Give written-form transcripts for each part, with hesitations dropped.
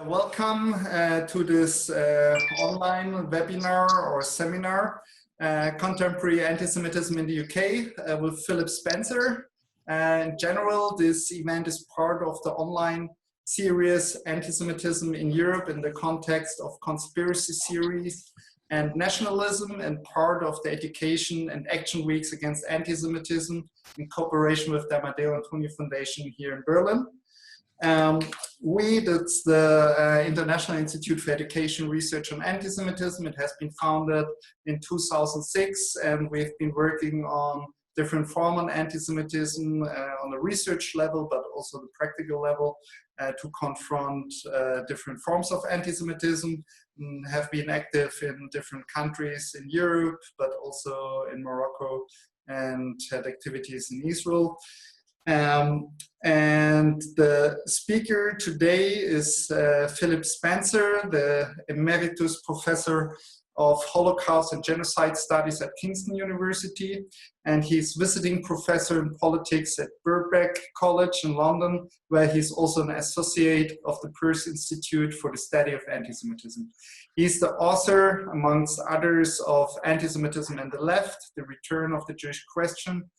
Welcome to this online webinar or seminar, Contemporary Antisemitism in the UK with Philip Spencer. In general, this event is part of the online series Antisemitism in Europe in the context of conspiracy theories and nationalism, and part of the education and action weeks against antisemitism in cooperation with the Amadeo Antonio Foundation here in Berlin. That's the International Institute for Education Research on Antisemitism. It has been founded in 2006, and we've been working on different forms of antisemitism on the research level, but also the practical level to confront different forms of antisemitism. Have been active in different countries in Europe, but also in Morocco, and had activities in Israel. And the speaker today is Philip Spencer, the Emeritus Professor of Holocaust and Genocide Studies at Kingston University. And he's visiting professor in politics at Birkbeck College in London, where he's also an associate of the Peirce Institute for the Study of Antisemitism. He's the author, amongst others, of Antisemitism and the Left, The Return of the Jewish Question,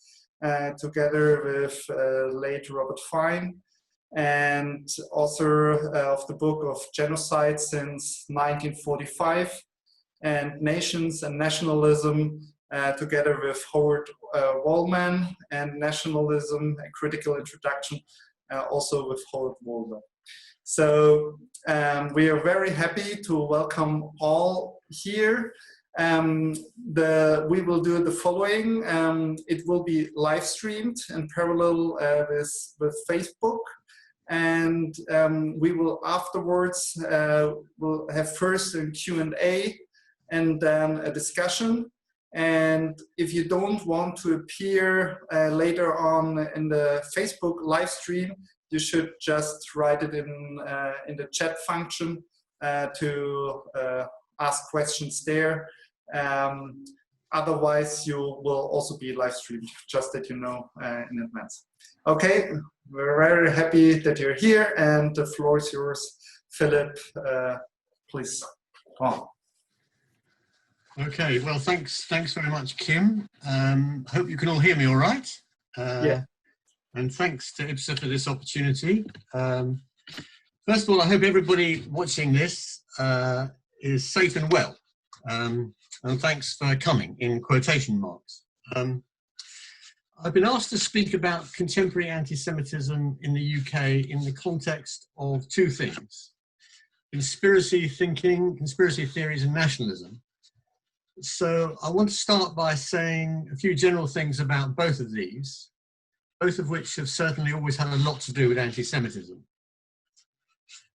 together with late Robert Fine, and author of the book of Genocide since 1945, and Nations and Nationalism, together with Howard Wallman, and Nationalism, a Critical Introduction, also with Howard Wallman. So we are very happy to welcome all here. We will do the following. It will be live streamed in parallel with Facebook, and we will afterwards we'll have first a Q&A and then a discussion. And if you don't want to appear later on in the Facebook live stream, you should just write it in the chat function to ask questions there. Otherwise, you will also be live streamed, just that you know in advance. Okay, we're very happy that you're here, and the floor is yours. Philip, please go on. Okay, well, thanks very much, Kim. Hope you can all hear me all right. Yeah. And thanks to IPSA for this opportunity. First of all, I hope everybody watching this is safe and well. And thanks for coming, in quotation marks. I've been asked to speak about contemporary anti-Semitism in the UK in the context of two things: conspiracy thinking, conspiracy theories, and nationalism. So I want to start by saying a few general things about both of these, both of which have certainly always had a lot to do with anti-Semitism.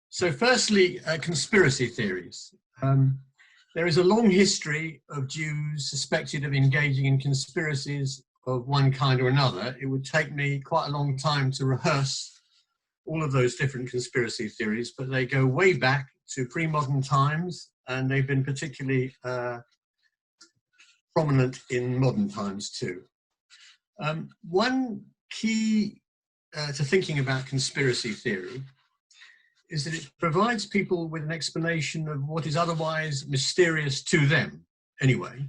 So firstly, conspiracy theories. There is a long history of Jews suspected of engaging in conspiracies of one kind or another. It would take me quite a long time to rehearse all of those different conspiracy theories, but they go way back to pre-modern times, and they've been particularly prominent in modern times too. One key to thinking about conspiracy theory is that it provides people with an explanation of what is otherwise mysterious to them, anyway.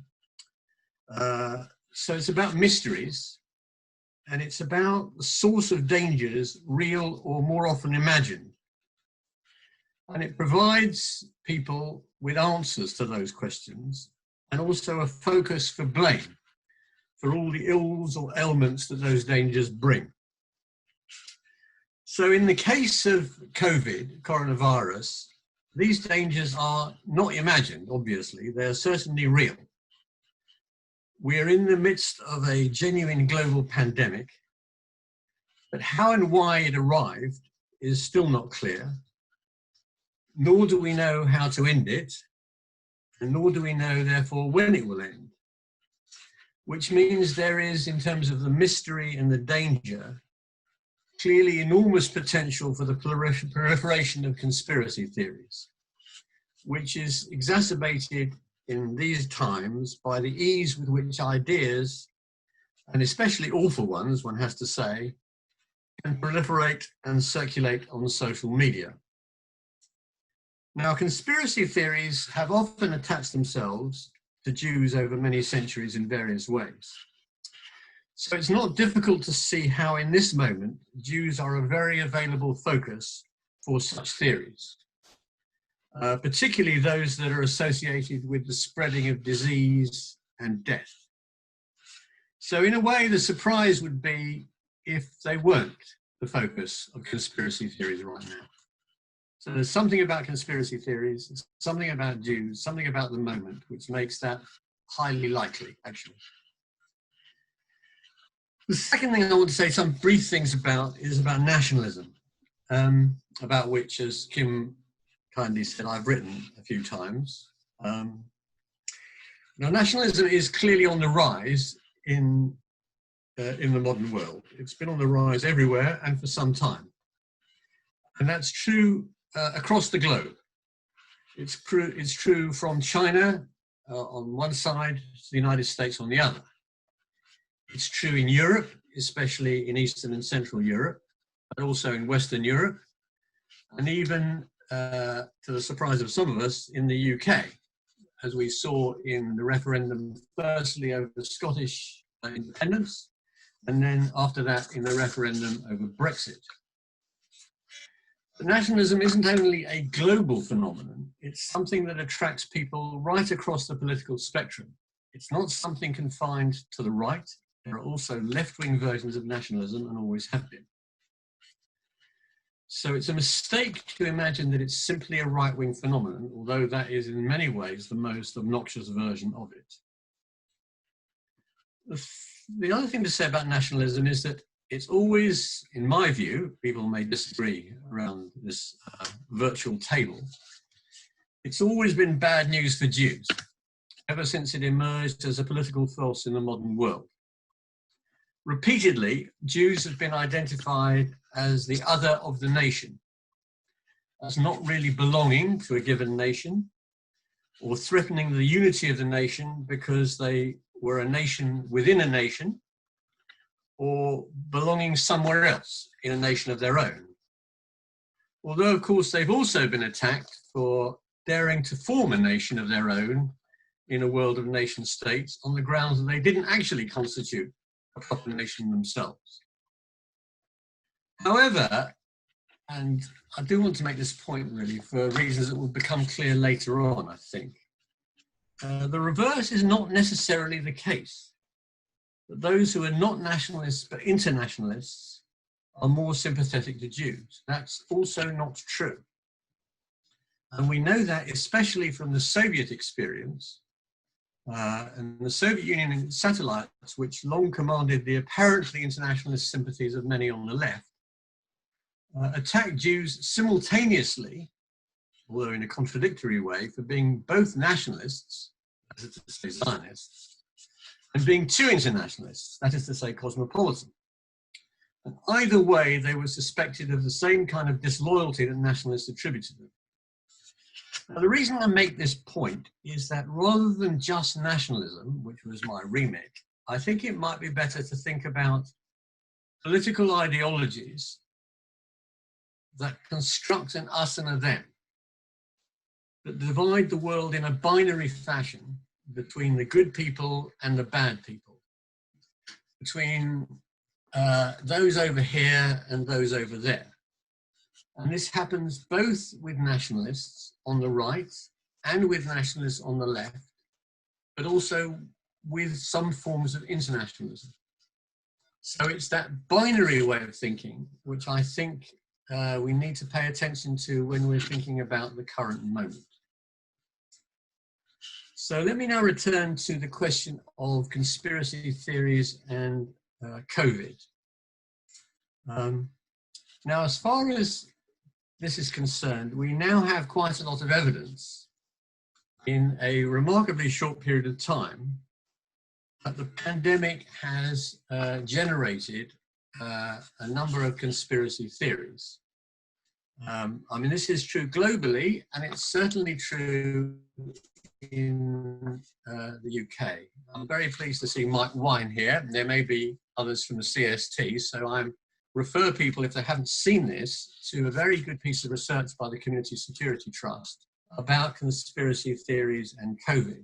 So it's about mysteries, and it's about the source of dangers, real or more often imagined. And it provides people with answers to those questions, and also a focus for blame for all the ills or ailments that those dangers bring. So in the case of COVID, coronavirus, these dangers are not imagined, obviously. They're certainly real. We are in the midst of a genuine global pandemic, but how and why it arrived is still not clear, nor do we know how to end it, and nor do we know, therefore, when it will end. Which means there is, in terms of the mystery and the danger, clearly enormous potential for the proliferation of conspiracy theories, which is exacerbated in these times by the ease with which ideas, and especially awful ones, one has to say, can proliferate and circulate on social media. Now, conspiracy theories have often attached themselves to Jews over many centuries in various ways. So it's not difficult to see how in this moment, Jews are a very available focus for such theories, particularly those that are associated with the spreading of disease and death. So in a way, the surprise would be if they weren't the focus of conspiracy theories right now. So there's something about conspiracy theories, something about Jews, something about the moment, which makes that highly likely, actually. The second thing I want to say some brief things about is about nationalism, about which, as Kim kindly said, I've written a few times. Now, nationalism is clearly on the rise in the modern world. It's been on the rise everywhere and for some time. And that's true across the globe. It's true from China on one side to the United States on the other. It's true in Europe, especially in Eastern and Central Europe, but also in Western Europe, and even, to the surprise of some of us, in the UK, as we saw in the referendum, firstly over Scottish independence, and then after that in the referendum over Brexit. But nationalism isn't only a global phenomenon, it's something that attracts people right across the political spectrum. It's not something confined to the right. There are also left-wing versions of nationalism and always have been. So it's a mistake to imagine that it's simply a right-wing phenomenon, although that is in many ways the most obnoxious version of it. The other thing to say about nationalism is that it's always, in my view, people may disagree around this virtual table, it's always been bad news for Jews, ever since it emerged as a political force in the modern world. Repeatedly, Jews have been identified as the other of the nation, as not really belonging to a given nation, or threatening the unity of the nation because they were a nation within a nation, or belonging somewhere else in a nation of their own. Although, of course, they've also been attacked for daring to form a nation of their own in a world of nation states on the grounds that they didn't actually constitute a proper nation themselves. However, and I do want to make this point really for reasons that will become clear later on, I think, the reverse is not necessarily the case. That those who are not nationalists but internationalists are more sympathetic to Jews. That's also not true. And we know that especially from the Soviet experience, and the Soviet Union and its satellites, which long commanded the apparently internationalist sympathies of many on the left, attacked Jews simultaneously, although in a contradictory way, for being both nationalists, that is to say Zionists, and being too internationalists, that is to say cosmopolitan. And either way, they were suspected of the same kind of disloyalty that nationalists attributed to them. Now, the reason I make this point is that rather than just nationalism, which was my remit, I think it might be better to think about political ideologies that construct an us and a them, that divide the world in a binary fashion between the good people and the bad people, between those over here and those over there. And this happens both with nationalists on the right and with nationalists on the left, but also with some forms of internationalism. So it's that binary way of thinking, which I think we need to pay attention to when we're thinking about the current moment. So let me now return to the question of conspiracy theories and COVID. Now, as far as this is concerned, we now have quite a lot of evidence in a remarkably short period of time that the pandemic has generated a number of conspiracy theories. I mean, this is true globally, and it's certainly true in the UK. I'm very pleased to see Mike Wine here. There may be others from the CST, so I refer people, if they haven't seen this, to a very good piece of research by the Community Security Trust about conspiracy theories and COVID,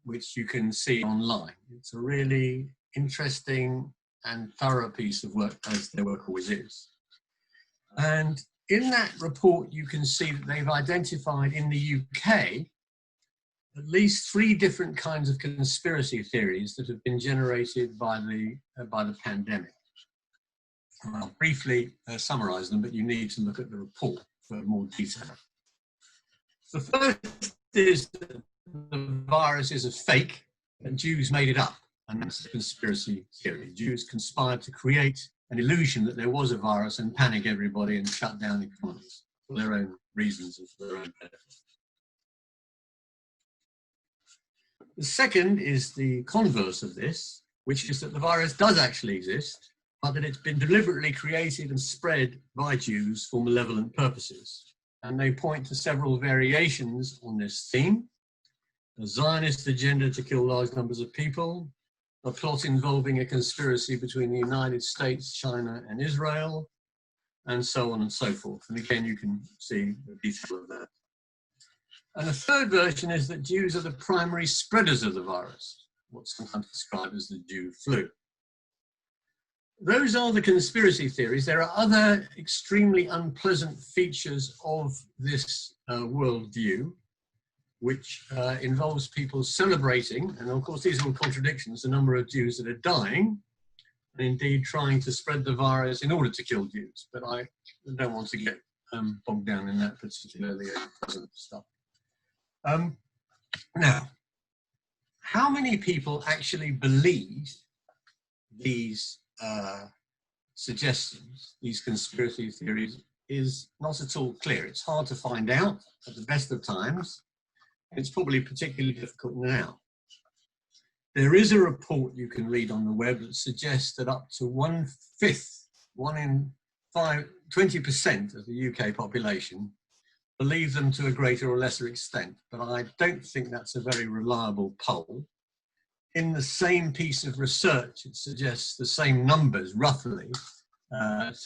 which you can see online. It's a really interesting and thorough piece of work, as their work always is. And in that report, you can see that they've identified in the UK at least 3 different kinds of conspiracy theories that have been generated by the pandemic. I'll briefly summarize them, but you need to look at the report for more detail. The first is that the virus is a fake and Jews made it up, and that's a conspiracy theory. Jews conspired to create an illusion that there was a virus and panic everybody and shut down economies for their own reasons and for their own benefit. The second is the converse of this, which is that the virus does actually exist, but that it's been deliberately created and spread by Jews for malevolent purposes. And they point to several variations on this theme: a Zionist agenda to kill large numbers of people, a plot involving a conspiracy between the United States, China, and Israel, and so on and so forth. And again, you can see the detail of that. And the third version is that Jews are the primary spreaders of the virus, what's sometimes described as the Jew flu. Those are the conspiracy theories. There are other extremely unpleasant features of this worldview, which involves people celebrating, and of course these are all contradictions, the number of Jews that are dying, and indeed trying to spread the virus in order to kill Jews. But I don't want to get bogged down in that particularly unpleasant stuff. Now, how many people actually believe these suggestions, these conspiracy theories, is not at all clear. It's hard to find out at the best of times. It's probably particularly difficult now. There is a report you can read on the web that suggests that up to 1/5, 1 in 5, 20% of the UK population believe them to a greater or lesser extent, but I don't think that's a very reliable poll. In the same piece of research, it suggests the same numbers, roughly,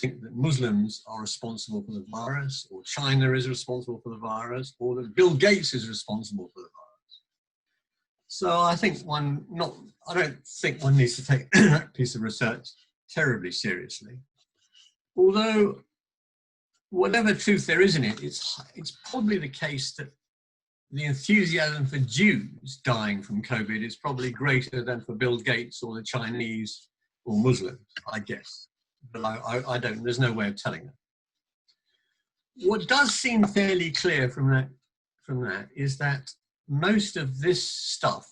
think that Muslims are responsible for the virus, or China is responsible for the virus, or that Bill Gates is responsible for the virus. So I think I don't think one needs to take that piece of research terribly seriously. Although, whatever truth there is in it, it's probably the case that the enthusiasm for Jews dying from COVID is probably greater than for Bill Gates or the Chinese or Muslims, I guess. But I don't, there's no way of telling that. What does seem fairly clear from that is that most of this stuff,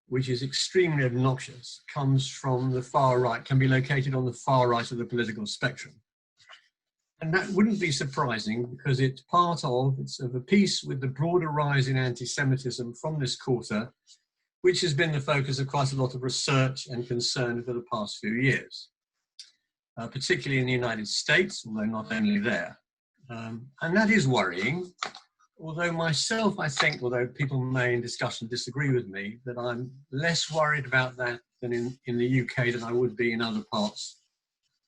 which is extremely obnoxious, comes from the far right, can be located on the far right of the political spectrum. And that wouldn't be surprising because it's of a piece with the broader rise in anti-Semitism from this quarter, which has been the focus of quite a lot of research and concern for the past few years, particularly in the United States, although not only there. And that is worrying, although myself, I think, although people may in discussion disagree with me, that I'm less worried about that than in the UK than I would be in other parts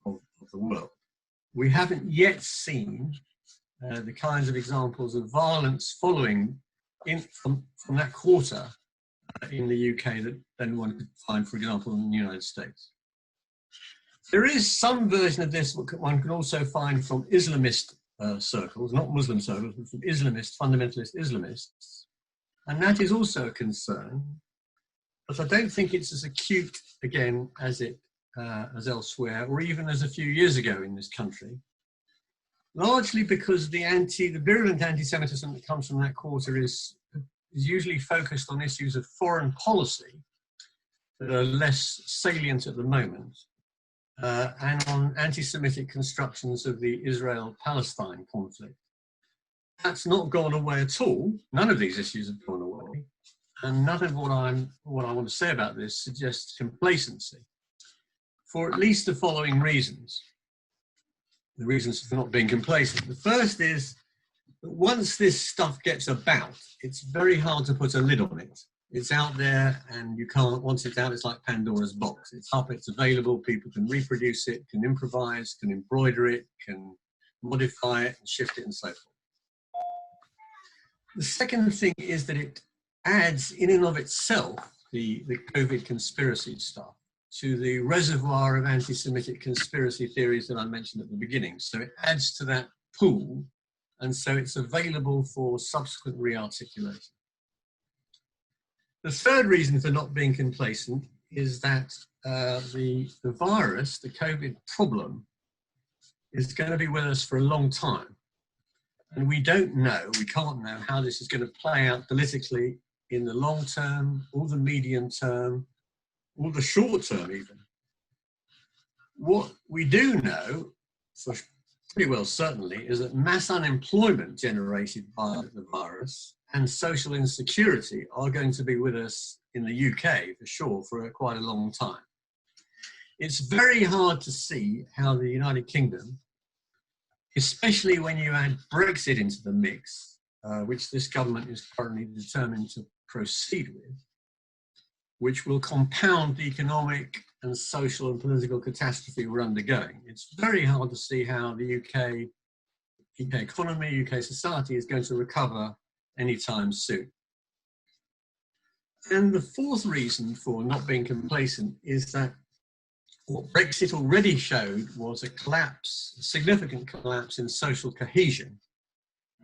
of the world. We haven't yet seen the kinds of examples of violence following from that quarter in the UK that then one could find, for example, in the United States. There is some version of this one can also find from Islamist circles, not Muslim circles, but from Islamist, fundamentalist Islamists. And that is also a concern, but I don't think it's as acute, again, as elsewhere, or even as a few years ago in this country, largely because the virulent anti-Semitism that comes from that quarter is usually focused on issues of foreign policy that are less salient at the moment, and on anti-Semitic constructions of the Israel-Palestine conflict. That's not gone away at all. None of these issues have gone away, and none of what I want to say about this suggests complacency, for at least the following reasons. The reasons for not being complacent. The first is that once this stuff gets about, it's very hard to put a lid on it. It's out there and you can't, once it's out, it's like Pandora's box. It's up, it's available, people can reproduce it, can improvise, can embroider it, can modify it and shift it and so forth. The second thing is that it adds in and of itself the COVID conspiracy stuff to the reservoir of anti-Semitic conspiracy theories that I mentioned at the beginning. So it adds to that pool, and so it's available for subsequent re-articulation. The third reason for not being complacent is that the virus, the COVID problem, is going to be with us for a long time. And we don't know, we can't know how this is going to play out politically in the long term, or the medium term, or the short term even. What we do know, for pretty well certainly, is that mass unemployment generated by the virus and social insecurity are going to be with us in the UK for sure for quite a long time. It's very hard to see how the United Kingdom, especially when you add Brexit into the mix, which this government is currently determined to proceed with, which will compound the economic and social and political catastrophe we're undergoing. It's very hard to see how the UK economy, UK society is going to recover anytime soon. And the fourth reason for not being complacent is that what Brexit already showed was a collapse, a significant collapse in social cohesion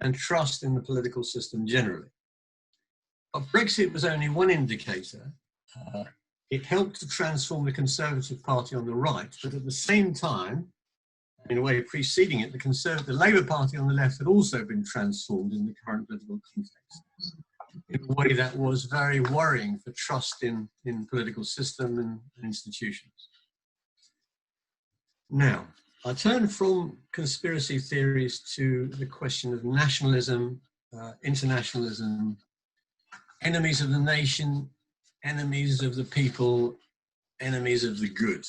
and trust in the political system generally. But Brexit was only one indicator. It helped to transform the Conservative Party on the right, but at the same time, in a way preceding it, the Labour Party on the left had also been transformed in the current political context in a way that was very worrying for trust in the political system and institutions. Now, I turn from conspiracy theories to the question of nationalism, internationalism, enemies of the nation, enemies of the people, enemies of the good.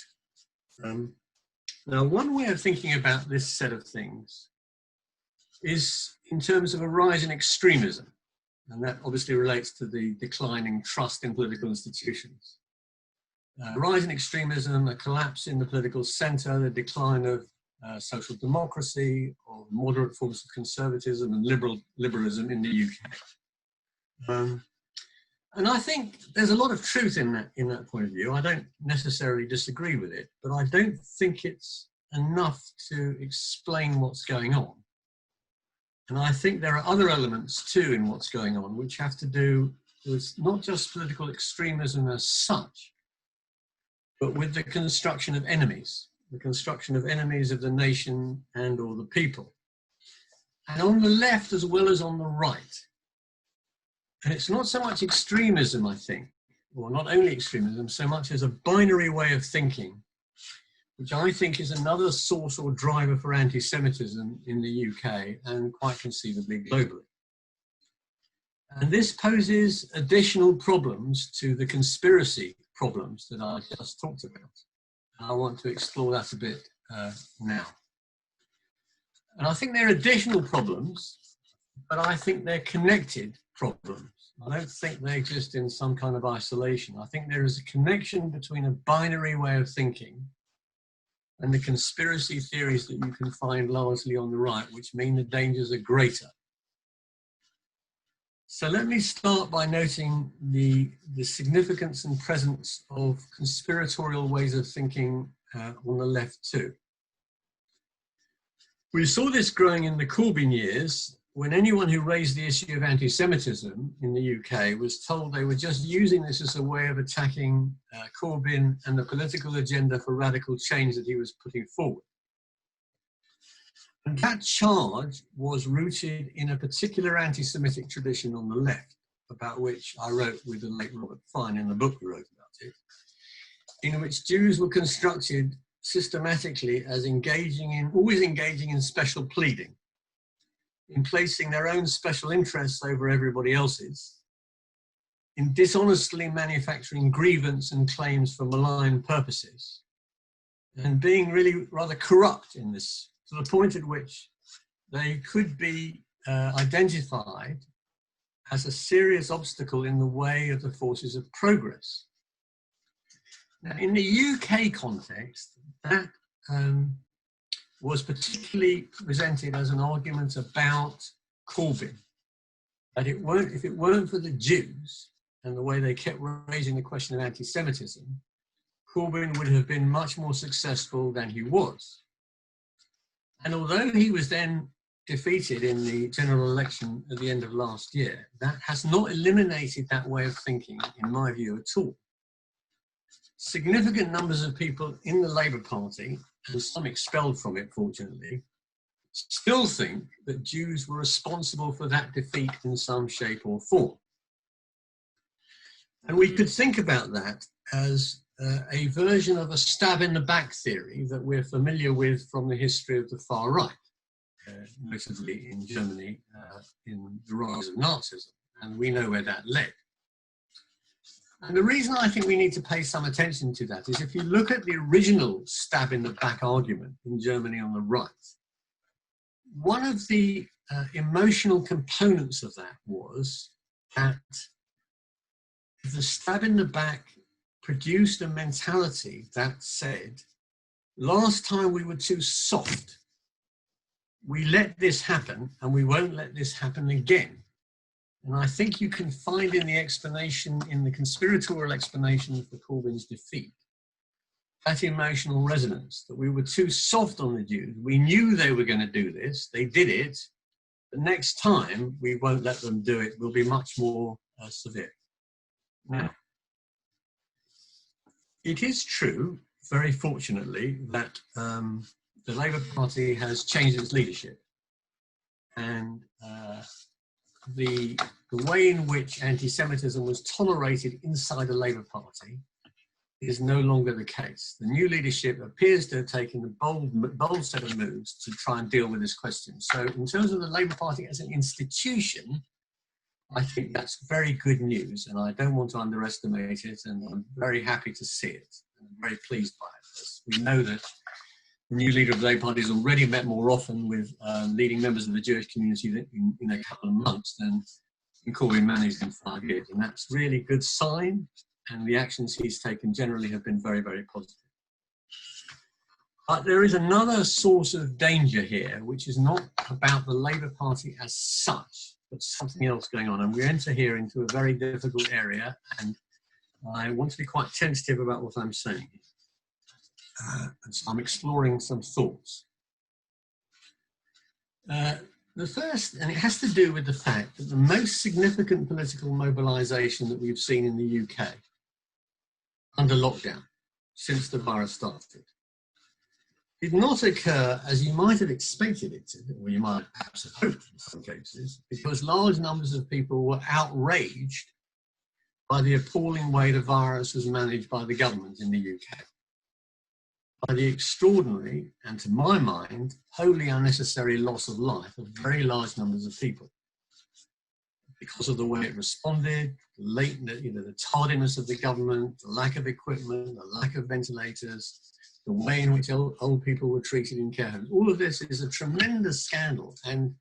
Now, one way of thinking about this set of things is in terms of a rise in extremism, and that obviously relates to the declining trust in political institutions. Rise in extremism, a collapse in the political centre, the decline of social democracy, or moderate forms of conservatism and liberalism in the UK. And I think there's a lot of truth in that point of view. I don't necessarily disagree with it, but I don't think it's enough to explain what's going on. And I think there are other elements too in what's going on, which have to do with not just political extremism as such, but with the construction of enemies of the nation and or the people. And on the left as well as on the right. And it's not so much extremism, I think, or not only extremism, so much as a binary way of thinking, which I think is another source or driver for anti-Semitism in the UK and quite conceivably globally. And this poses additional problems to the conspiracy problems that I just talked about. And I want to explore that a bit now. And I think there are additional problems, but I think they're connected problems. I don't think they exist in some kind of isolation. I think there is a connection between a binary way of thinking and the conspiracy theories that you can find largely on the right, which mean the dangers are greater. So let me start by noting the significance and presence of conspiratorial ways of thinking on the left too. We saw this growing in the Corbyn years, when anyone who raised the issue of anti-Semitism in the UK was told they were just using this as a way of attacking Corbyn and the political agenda for radical change that he was putting forward. And that charge was rooted in a particular anti-Semitic tradition on the left, about which I wrote with the late Robert Fine in the book we wrote about it, in which Jews were constructed systematically as always engaging in special pleading, in placing their own special interests over everybody else's, in dishonestly manufacturing grievance and claims for malign purposes, and being really rather corrupt in this, to the point at which they could be identified as a serious obstacle in the way of the forces of progress. Now, in the UK context, that was particularly presented as an argument about Corbyn. that if it weren't for the Jews and the way they kept raising the question of anti-Semitism, Corbyn would have been much more successful than he was. And although he was then defeated in the general election at the end of last year, that has not eliminated that way of thinking, in my view, at all. Significant numbers of people in the Labour Party, and some expelled from it, fortunately, still think that Jews were responsible for that defeat in some shape or form. And we could think about that as a version of a stab in the back theory that we're familiar with from the history of the far right, notably in Germany in the rise of Nazism, and we know where that led. And the reason I think we need to pay some attention to that is if you look at the original stab in the back argument in Germany on the right, one of the emotional components of that was that the stab in the back produced a mentality that said, last time we were too soft, we let this happen and we won't let this happen again. And I think you can find in the explanation, in the conspiratorial explanation for Corbyn's defeat, that emotional resonance, that we were too soft on the Jews. We knew they were going to do this, they did it, but next time we won't let them do it, we'll be much more severe. Now, it is true, very fortunately, that the Labour Party has changed its leadership. And the way in which anti-Semitism was tolerated inside the Labour Party is no longer the case. The new leadership appears to have taken a bold set of moves to try and deal with this question. So in terms of the Labour Party as an institution, I think that's very good news, and I don't want to underestimate it, and I'm very happy to see it. I'm very pleased by it. We know that the new leader of the Labour Party has already met more often with leading members of the Jewish community in a couple of months than Corbyn managed in 5 years, and that's really a good sign, and the actions he's taken generally have been very, very positive. But there is another source of danger here, which is not about the Labour Party as such, but something else going on. And we enter here into a very difficult area, and I want to be quite tentative about what I'm saying. And so I'm exploring some thoughts. The first, and it has to do with the fact that the most significant political mobilisation that we've seen in the UK under lockdown since the virus started did not occur as you might have expected it to, or you might perhaps have hoped in some cases, because large numbers of people were outraged by the appalling way the virus was managed by the government in the UK, by the extraordinary, and to my mind, wholly unnecessary loss of life of very large numbers of people, because of the way it responded, the tardiness of the government, the lack of equipment, the lack of ventilators, the way in which old people were treated in care homes. All of this is a tremendous scandal and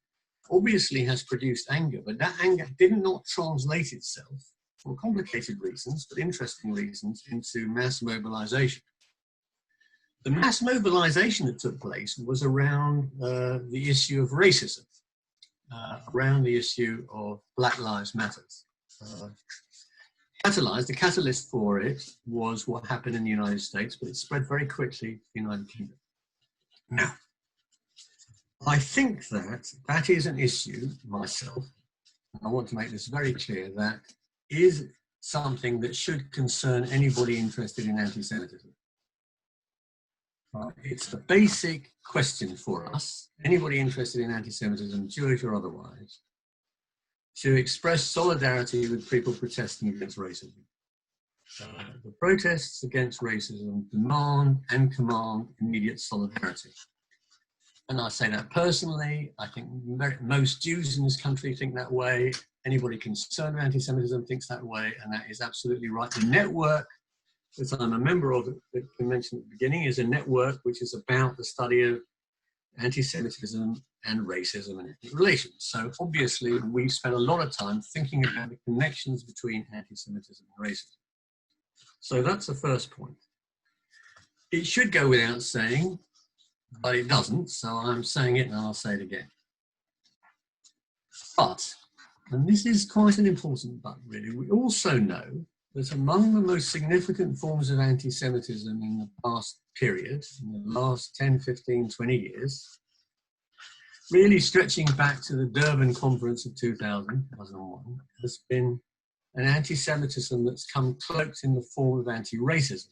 obviously has produced anger, but that anger did not translate itself, for complicated reasons, but interesting reasons, into mass mobilization. The mass mobilization that took place was around the issue of racism, around the issue of Black Lives Matter. The catalyst for it was what happened in the United States, but it spread very quickly to the United Kingdom. Now, I think that that is an issue, myself, and I want to make this very clear, that is something that should concern anybody interested in anti-Semitism. It's a basic question for us, anybody interested in anti-Semitism, Jewish or otherwise, to express solidarity with people protesting against racism. The protests against racism demand and command immediate solidarity. And I say that personally. I think most Jews in this country think that way. Anybody concerned with anti-Semitism thinks that way, and that is absolutely right. The network that I'm a member of, that I mentioned at the beginning, is a network which is about the study of anti-Semitism and racism and ethnic relations. So obviously we've spent a lot of time thinking about the connections between anti-Semitism and racism. So that's the first point. It should go without saying, but it doesn't, so I'm saying it and I'll say it again. But And this is quite an important but, really. We also know that among the most significant forms of anti-Semitism in the past period, in the last 10, 15, 20 years, really stretching back to the Durban Conference of 2001, has been an anti-Semitism that's come cloaked in the form of anti-racism.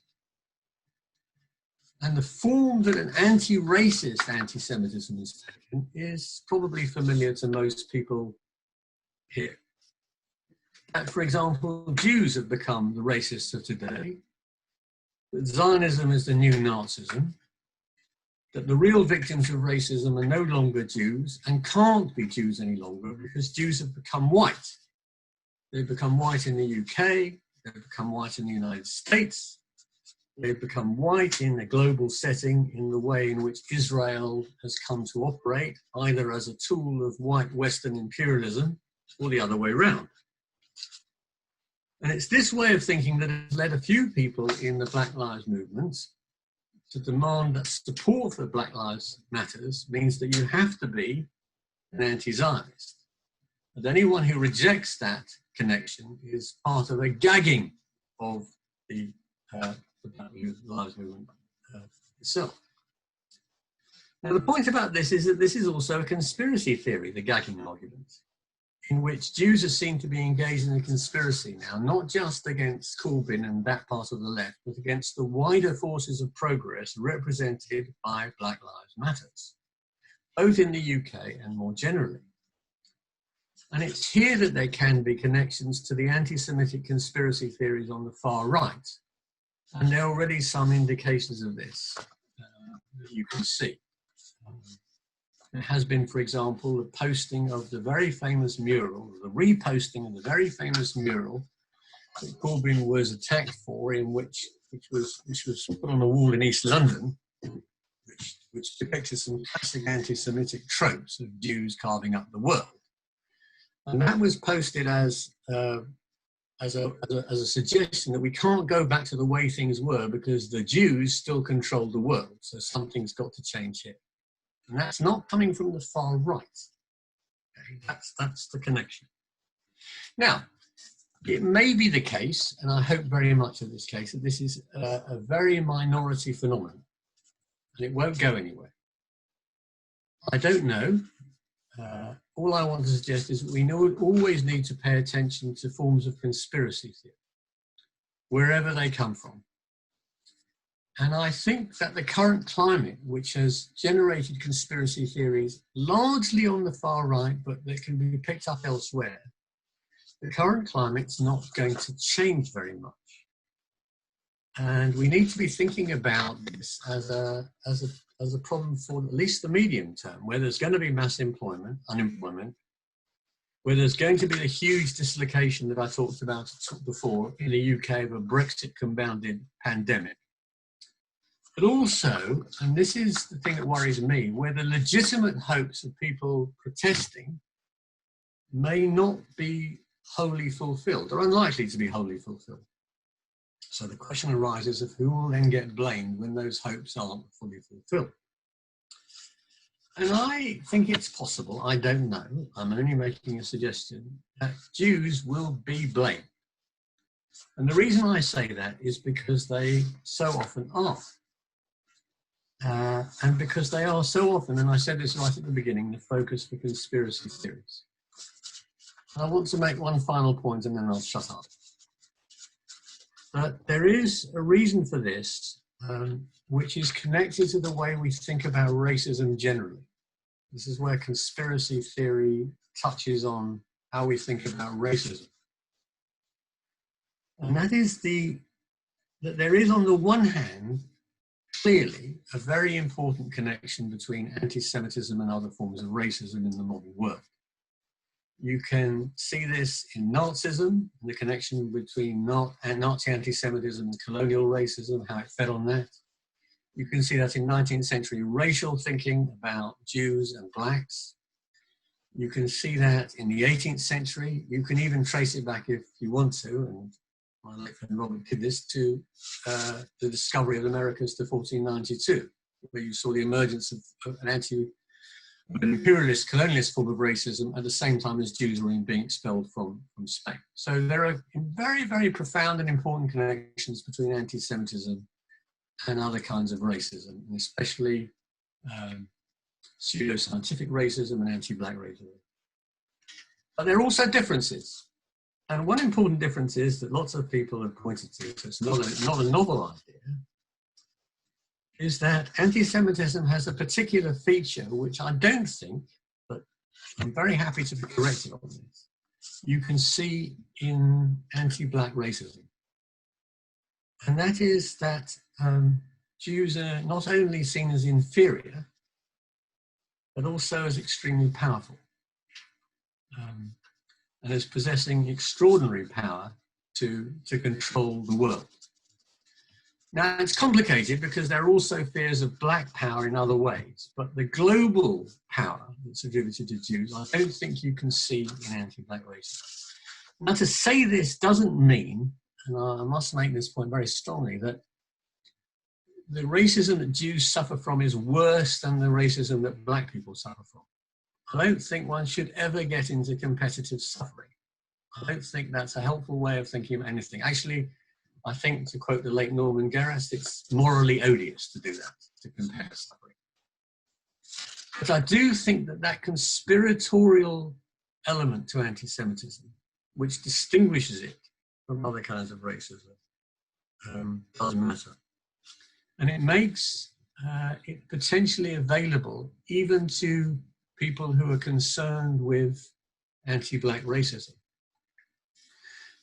And the form that an anti-racist anti-Semitism is taken is probably familiar to most people here. That, for example, Jews have become the racists of today, that Zionism is the new Nazism, that the real victims of racism are no longer Jews and can't be Jews any longer because Jews have become white. They've become white in the UK, they've become white in the United States, they've become white in a global setting in the way in which Israel has come to operate, either as a tool of white Western imperialism or the other way around. And it's this way of thinking that has led a few people in the Black Lives Movement to demand that support for Black Lives Matters means that you have to be an anti-Zionist. And anyone who rejects that connection is part of a gagging of the Black Lives Movement itself. Now, the point about this is that this is also a conspiracy theory, the gagging argument, in which Jews are seen to be engaged in a conspiracy now, not just against Corbyn and that part of the left, but against the wider forces of progress represented by Black Lives Matters, both in the UK and more generally. And it's here that there can be connections to the anti-Semitic conspiracy theories on the far right. And there are already some indications of this that you can see. There has been, for example, the posting of the very famous mural, the reposting of the very famous mural that Corbyn was attacked for, which was put on a wall in East London, which depicted some classic anti-Semitic tropes of Jews carving up the world. And that was posted as a suggestion that we can't go back to the way things were because the Jews still control the world, so something's got to change here. And that's not coming from the far right. Okay, that's the connection. Now, it may be the case, and I hope very much in this case, that this is a very minority phenomenon, and it won't go anywhere. I don't know. All I want to suggest is we always need to pay attention to forms of conspiracy theory, wherever they come from. And I think that the current climate, which has generated conspiracy theories largely on the far right, but that can be picked up elsewhere, the current climate's not going to change very much. And we need to be thinking about this as a problem for at least the medium term, where there's going to be mass unemployment, where there's going to be a huge dislocation that I talked about before in the UK of a Brexit compounded pandemic. But also, and this is the thing that worries me, where the legitimate hopes of people protesting may not be wholly fulfilled, or unlikely to be wholly fulfilled. So the question arises of who will then get blamed when those hopes aren't fully fulfilled. And I think it's possible, I don't know, I'm only making a suggestion, that Jews will be blamed. And the reason I say that is because they so often are. And because they are so often, and I said this right at the beginning, the focus for conspiracy theories. I want to make one final point and then I'll shut up. But there is a reason for this, which is connected to the way we think about racism generally. This is where conspiracy theory touches on how we think about racism. And that is that there is, on the one hand, clearly a very important connection between anti-Semitism and other forms of racism in the modern world. You can see this in Nazism, the connection between Nazi anti-Semitism and colonial racism, how it fed on that. You can see that in 19th century racial thinking about Jews and blacks. You can see that in the 18th century. You can even trace it back, if you want to, and my late friend Robert did this, to the discovery of the Americas to 1492, where you saw the emergence of an an imperialist, colonialist form of racism at the same time as Jews were being expelled from Spain. So there are very, very profound and important connections between anti-Semitism and other kinds of racism, and especially pseudo-scientific racism and anti-black racism. But there are also differences. And one important difference is that lots of people have pointed to, so it's not a novel idea, is that anti-Semitism has a particular feature which I don't think, but I'm very happy to be corrected on this, you can see in anti-black racism. And that is that Jews are not only seen as inferior, but also as extremely powerful. And as possessing extraordinary power to control the world. Now, it's complicated because there are also fears of black power in other ways, but the global power that's attributed to Jews, I don't think you can see in anti-black racism. Now, to say this doesn't mean, and I must make this point very strongly, that the racism that Jews suffer from is worse than the racism that black people suffer from. I don't think one should ever get into competitive suffering. I don't think that's a helpful way of thinking about anything. Actually, I think, to quote the late Norman Gerrest, it's morally odious to do that, to compare suffering. But I do think that that conspiratorial element to anti-Semitism, which distinguishes it from other kinds of racism, does matter. And it makes it potentially available even to people who are concerned with anti-black racism.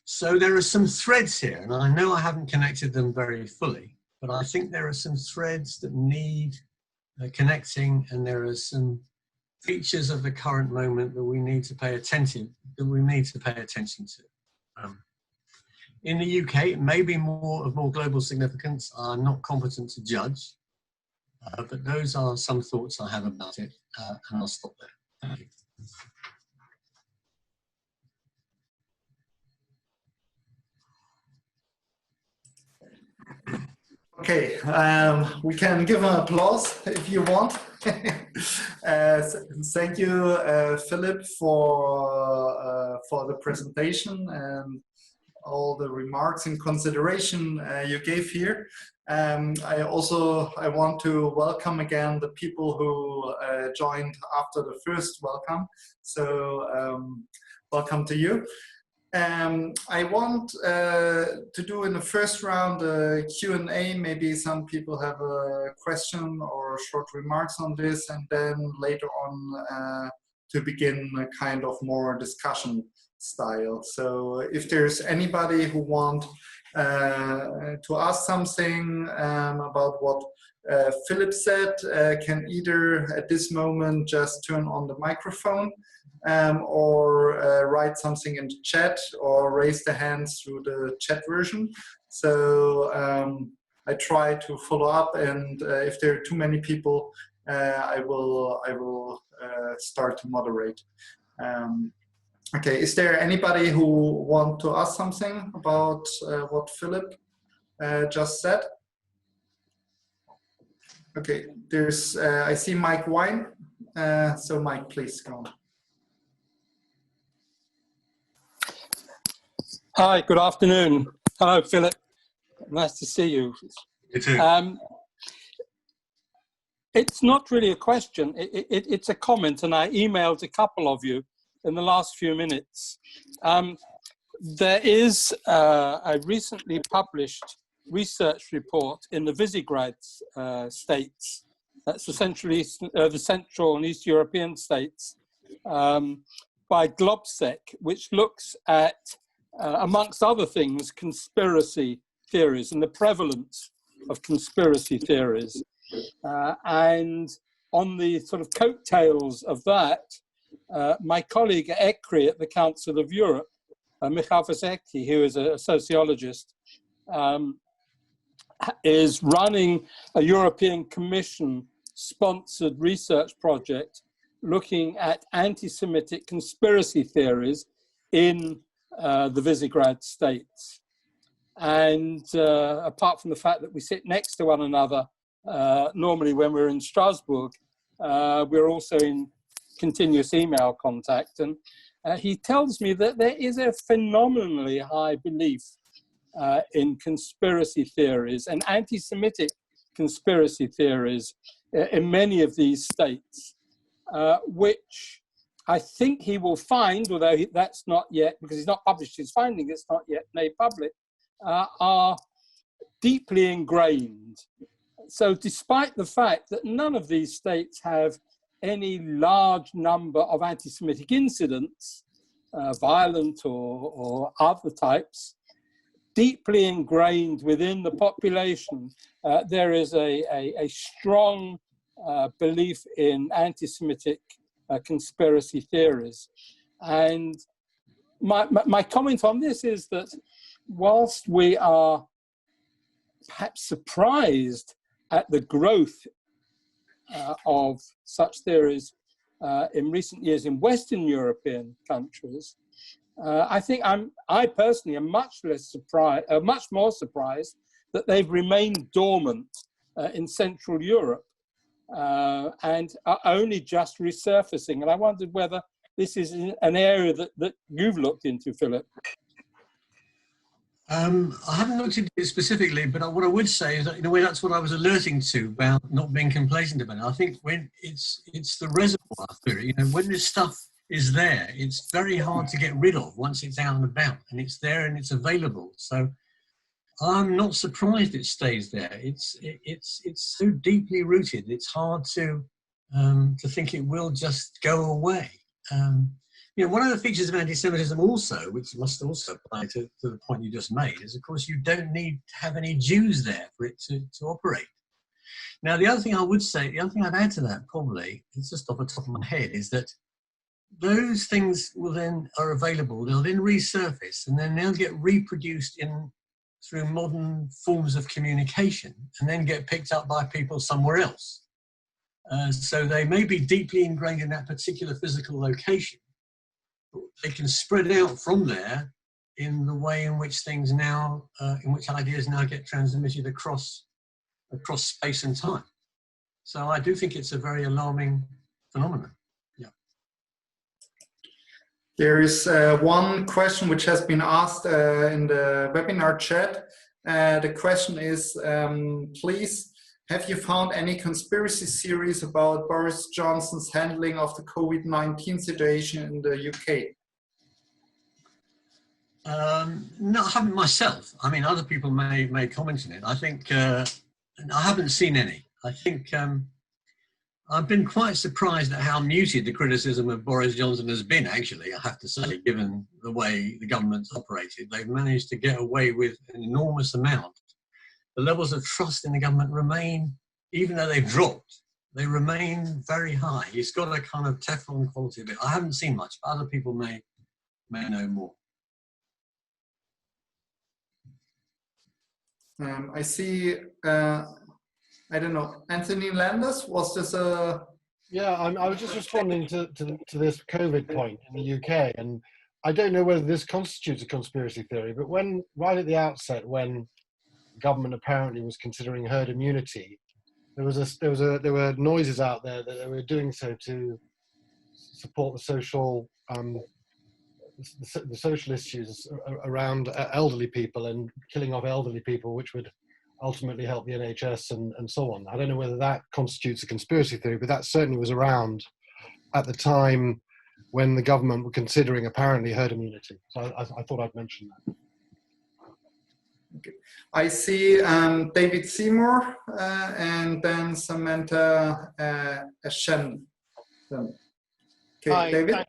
So there are some threads here, and I know I haven't connected them very fully, but I think there are some threads that need connecting, and there are some features of the current moment that we need to pay attention to. In the UK, it may be of more global significance. I'm not competent to judge, but those are some thoughts I have about it, and I'll stop there. Thank you. Okay, we can give an applause if you want. Thank you, Philip, for the presentation and all the remarks and consideration you gave here. I want to welcome again the people who joined after the first welcome. So welcome to you. I want to do in the first round a Q&A. Maybe some people have a question or short remarks on this, and then later on to begin a kind of more discussion style. So if there's anybody who want to ask something about what Philip said, can either at this moment just turn on the microphone or write something in the chat or raise the hands through the chat version. So I try to follow up, and if there are too many people, I will start to moderate. Okay, is there anybody who want to ask something about what Philip just said? Okay, there's I see Mike Wine. So Mike, please go on. Hi, good afternoon. Hello, Philip. Nice to see you. You too. It's not really a question. It's a comment, and I emailed a couple of you in the last few minutes. There is a recently published research report in the Visegrad states, that's the Central and East European states, by Globsec, which looks at amongst other things, conspiracy theories and the prevalence of conspiracy theories. And on the sort of coattails of that, my colleague at ECRI at the Council of Europe, Michał Wozecki, who is a sociologist, is running a European Commission-sponsored research project looking at anti-Semitic conspiracy theories in the Visegrad states. And apart from the fact that we sit next to one another, normally when we're in Strasbourg, we're also in continuous email contact, and he tells me that there is a phenomenally high belief in conspiracy theories and anti-Semitic conspiracy theories in many of these states, which I think he will find, although that's not yet, because he's not published his findings, it's not yet made public, are deeply ingrained. So despite the fact that none of these states have any large number of anti-Semitic incidents, violent or other types, deeply ingrained within the population, there is a strong belief in anti-Semitic conspiracy theories. And my comment on this is that whilst we are perhaps surprised at the growth of such theories in recent years in Western European countries, I think I personally am much more surprised that they've remained dormant in Central Europe and are only just resurfacing. And I wondered whether this is an area that you've looked into, Philip. I haven't looked into it specifically, but what I would say is that in a way that's what I was alerting to about not being complacent about it. I think when it's the reservoir theory, when this stuff is there, it's very hard to get rid of once it's out and about, and it's there and it's available. So I'm not surprised it stays there. It's so deeply rooted. It's hard to think it will just go away. One of the features of anti-Semitism also, which must also apply to the point you just made, is of course you don't need to have any Jews there for it to operate. Now the other thing I would say, the other thing I'd add to that probably, it's just off the top of my head, is that those things are available, they'll then resurface, and then they'll get reproduced through modern forms of communication, and then get picked up by people somewhere else. So they may be deeply ingrained in that particular physical location. They can spread out from there in the way in which things now, in which ideas now get transmitted across space and time. So I do think it's a very alarming phenomenon. Yeah. There is one question which has been asked in the webinar chat. The question is, please, have you found any conspiracy theories about Boris Johnson's handling of the COVID-19 situation in the UK? No, I haven't myself. I mean, other people may comment on it. I think I haven't seen any. I think I've been quite surprised at how muted the criticism of Boris Johnson has been, actually, I have to say, given the way the government's operated. They've managed to get away with an enormous amount. The levels of trust in the government remain, even though they've dropped, they remain very high. It's got a kind of Teflon quality of it. I haven't seen much, but other people may know more. I see, I don't know, Anthony Landers, was this a... Yeah, I was just responding to this COVID point in the UK, and I don't know whether this constitutes a conspiracy theory, but right at the outset, when government apparently was considering herd immunity, there were noises out there that they were doing so to support the social issues around elderly people and killing off elderly people, which would ultimately help the NHS and so on. I don't know whether that constitutes a conspiracy theory, but that certainly was around at the time when the government were considering apparently herd immunity. So I thought I'd mention that. Okay. I see David Seymour and then Samantha Ashen. Okay, Hi, David.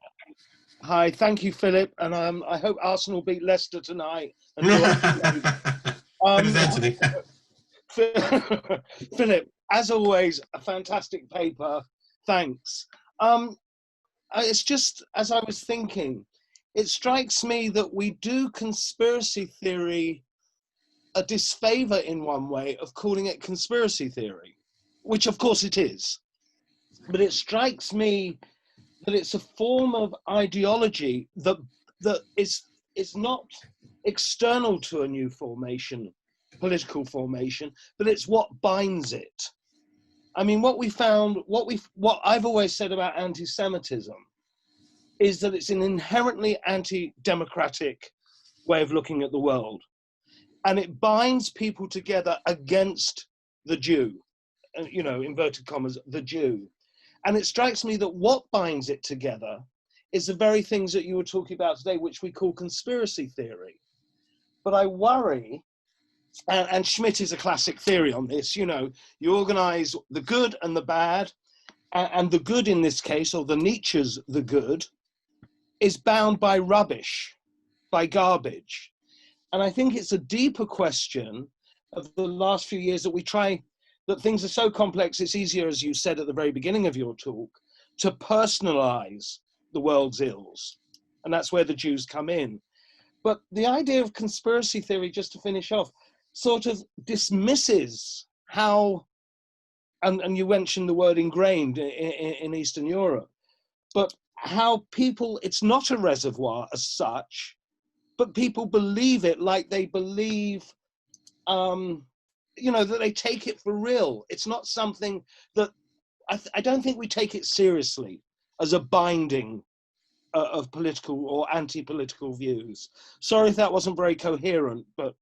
Hi, thank you, Philip, and I hope Arsenal beat Leicester tonight. Anthony. Philip, as always, a fantastic paper. Thanks. It's just, as I was thinking, it strikes me that we do conspiracy theory a disfavor in one way of calling it conspiracy theory, which of course it is. But it strikes me that it's a form of ideology that is not external to a new formation, political formation, but it's what binds it. I mean, what I've always said about anti-Semitism is that it's an inherently anti-democratic way of looking at the world. And it binds people together against the Jew, you know, inverted commas, the Jew. And it strikes me that what binds it together is the very things that you were talking about today, which we call conspiracy theory. But I worry, and Schmitt is a classic theory on this, you know, you organize the good and the bad, and the good in this case, or the Nietzsche's the good, is bound by rubbish, by garbage. And I think it's a deeper question of the last few years that things are so complex, it's easier, as you said at the very beginning of your talk, to personalize the world's ills. And that's where the Jews come in. But the idea of conspiracy theory, just to finish off, sort of dismisses how, and you mentioned the word ingrained in Eastern Europe, but how people, it's not a reservoir as such, but people believe it like they believe, you know, that they take it for real. It's not something that, I don't think we take it seriously as a binding of political or anti-political views. Sorry if that wasn't very coherent, but,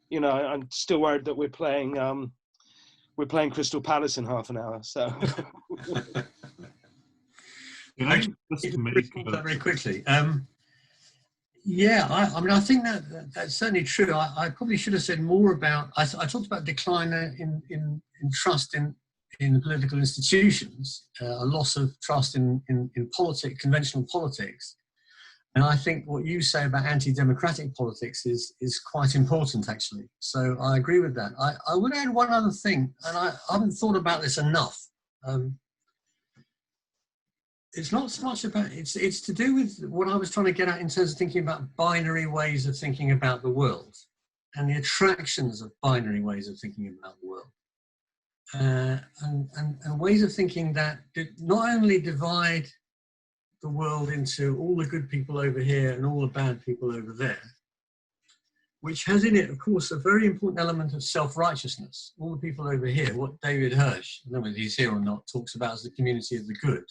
you know, I'm still worried that we're playing Crystal Palace in half an hour, so. Very quickly. Yeah, I mean, I think that's certainly true. I probably should have said more about, I talked about decline in trust in the political institutions, a loss of trust in politics, conventional politics. And I think what you say about anti-democratic politics is quite important, actually. So I agree with that. I would add one other thing, and I haven't thought about this enough. It's not so much about, it's to do with what I was trying to get at in terms of thinking about binary ways of thinking about the world and the attractions of binary ways of thinking about the world. And ways of thinking that not only divide the world into all the good people over here and all the bad people over there, which has in it, of course, a very important element of self-righteousness. All the people over here, what David Hirsch, I don't know whether he's here or not, talks about as the community of the good.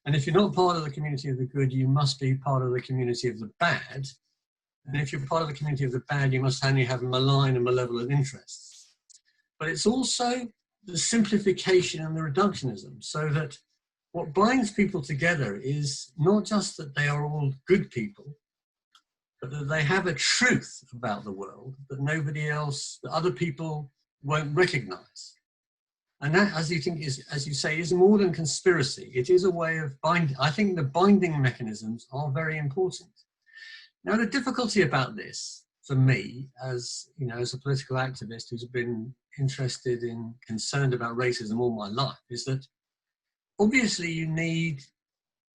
And if you're not part of the community of the good, you must be part of the community of the bad. And if you're part of the community of the bad, you must only have malign and malevolent interests. But it's also the simplification and the reductionism, so that what binds people together is not just that they are all good people, but that they have a truth about the world that nobody else, that other people won't recognize. And that, as you say, is more than conspiracy. It is a way of binding. I think the binding mechanisms are very important. Now, the difficulty about this, for me, as you know, as a political activist who's been interested in, concerned about racism all my life, is that obviously you need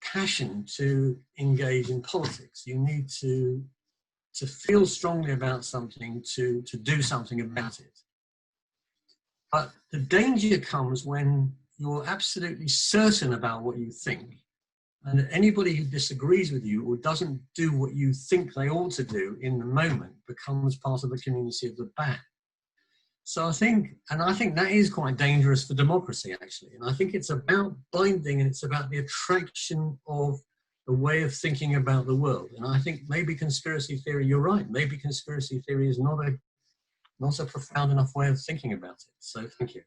passion to engage in politics. You need to feel strongly about something, to do something about it. But the danger comes when you're absolutely certain about what you think, and anybody who disagrees with you or doesn't do what you think they ought to do in the moment becomes part of the community of the bad. So I think that is quite dangerous for democracy, actually. And I think it's about binding, and it's about the attraction of the way of thinking about the world. And I think maybe conspiracy theory, you're right, maybe conspiracy theory is not a profound enough way of thinking about it. So thank you.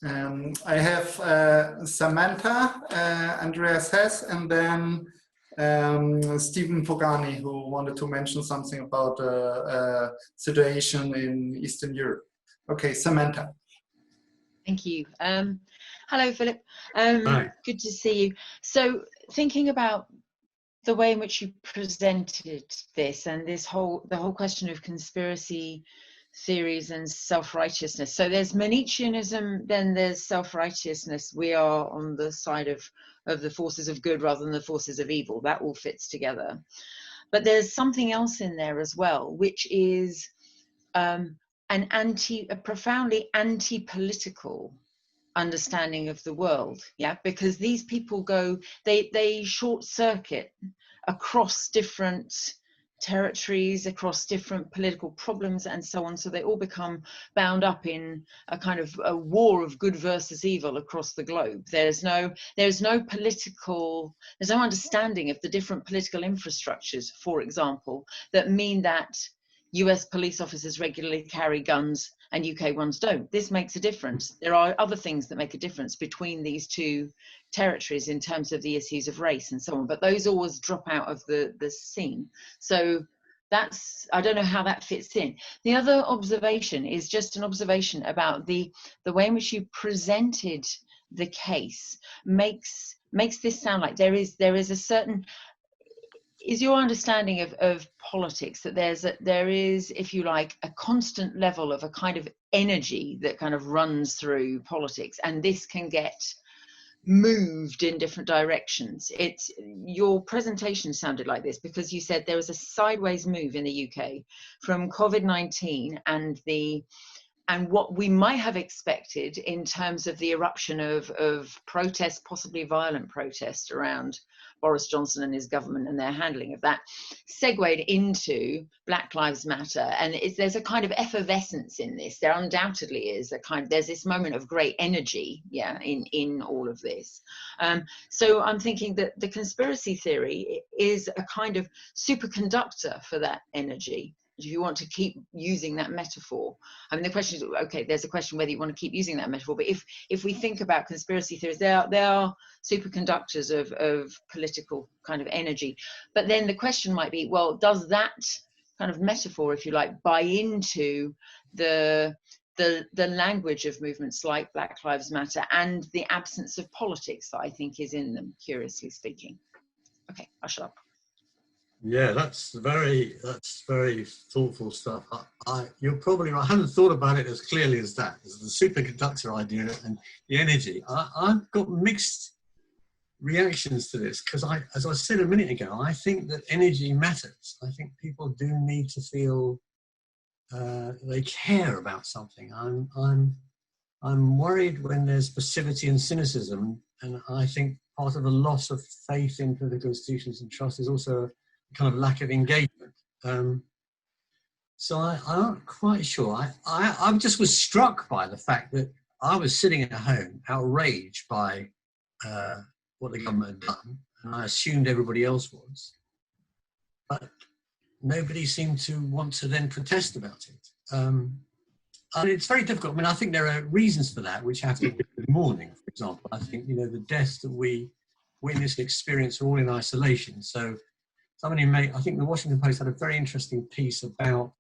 I have Samantha, Andreas Hess, and then Stephen Pogani, who wanted to mention something about the situation in Eastern Europe. Okay, Samantha. Thank you. Hello, Philip. Hi. Good to see you. So thinking about the way in which you presented this and the whole question of conspiracy theories and self-righteousness. So there's Manicheanism, then there's self-righteousness. We are on the side of the forces of good rather than the forces of evil. That all fits together. But there's something else in there as well, which is a profoundly anti-political understanding of the world, yeah, because these people they short circuit across different territories, across different political problems and so on. So they all become bound up in a kind of a war of good versus evil across the globe. There's no understanding of the different political infrastructures, for example, that mean that US police officers regularly carry guns and UK ones don't. This makes a difference. There are other things that make a difference between these two territories in terms of the issues of race and so on, but those always drop out of the scene. So that's, I don't know how that fits in. The other observation is just an observation about the way in which you presented the case makes this sound like there is a certain, is your understanding of politics that there is, if you like, a constant level of a kind of energy that kind of runs through politics, and this can get moved in different directions? It's, your presentation sounded like this because you said there was a sideways move in the UK from COVID-19 and what we might have expected in terms of the eruption of protest, possibly violent protest around Boris Johnson and his government and their handling of that, segued into Black Lives Matter. And there's a kind of effervescence in this. There undoubtedly is there's this moment of great energy, yeah, in all of this. So I'm thinking that the conspiracy theory is a kind of superconductor for that energy, if you want to keep using that metaphor. I mean, the question is, okay, there's a question whether you want to keep using that metaphor, but if we think about conspiracy theories, they are superconductors of political kind of energy. But then the question might be, well, does that kind of metaphor, if you like, buy into the language of movements like Black Lives Matter and the absence of politics that I think is in them, curiously speaking? Okay, I'll shut up. Yeah, that's very thoughtful stuff. You're probably right. I hadn't thought about it as clearly as that, as the superconductor idea and the energy. I've got mixed reactions to this because, as I said a minute ago, I think that energy matters. I think people do need to feel they care about something. I'm worried when there's passivity and cynicism, and I think part of the loss of faith in political institutions and trust is also kind of lack of engagement. So I'm not quite sure. I just was struck by the fact that I was sitting at home outraged by what the government had done, and I assumed everybody else was. But nobody seemed to want to then protest about it. And it's very difficult. I mean, I think there are reasons for that, which have to do with mourning, for example. I think, you know, the deaths that we witness and experience are all in isolation. So I think the Washington Post had a very interesting piece about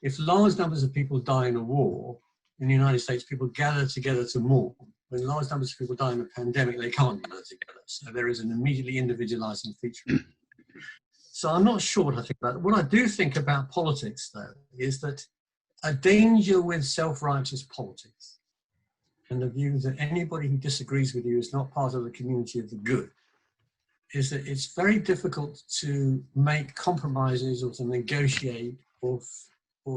if large numbers of people die in a war, in the United States, people gather together to mourn. When large numbers of people die in a pandemic, they can't gather together. So there is an immediately individualizing feature. So I'm not sure what I think about it. What I do think about politics, though, is that a danger with self-righteous politics and the view that anybody who disagrees with you is not part of the community of the good is that it's very difficult to make compromises or to negotiate or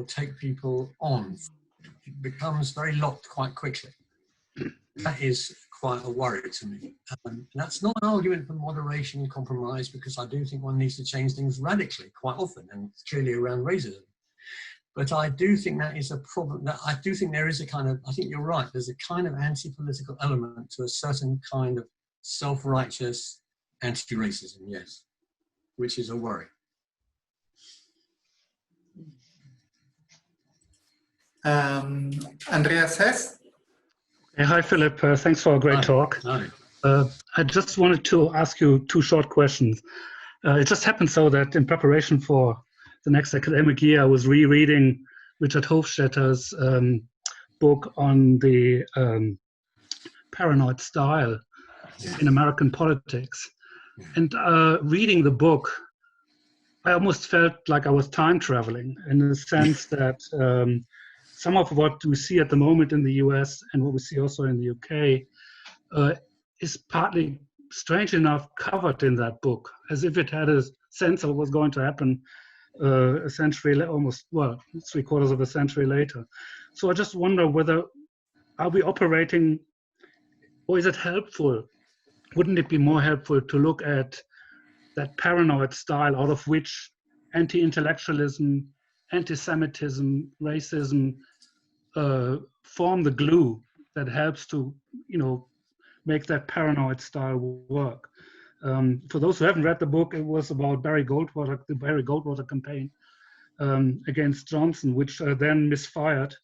take people on. It becomes very locked quite quickly. That is quite a worry to me. That's not an argument for moderation and compromise, because I do think one needs to change things radically quite often, and clearly around racism. But I do think that is a problem. That I do think there is a kind of, I think you're right, there's a kind of anti-political element to a certain kind of self-righteous anti-racism, yes, which is a worry. Andreas Hess. Hi, Philip. Thanks for a great talk. Hi. I just wanted to ask you two short questions. It just happened so that in preparation for the next academic year, I was rereading Richard Hofstadter's book on the paranoid style in American politics. And reading the book, I almost felt like I was time traveling, in the sense that some of what we see at the moment in the US and what we see also in the UK is partly, strange enough, covered in that book, as if it had a sense of what was going to happen a century, almost, well, 3/4 of a century later. So I just wonder whether, are we operating, or is it helpful? Wouldn't it be more helpful to look at that paranoid style out of which anti-intellectualism, antisemitism, racism form the glue that helps to, make that paranoid style work. For those who haven't read the book, it was about the Barry Goldwater campaign against Johnson, which then misfired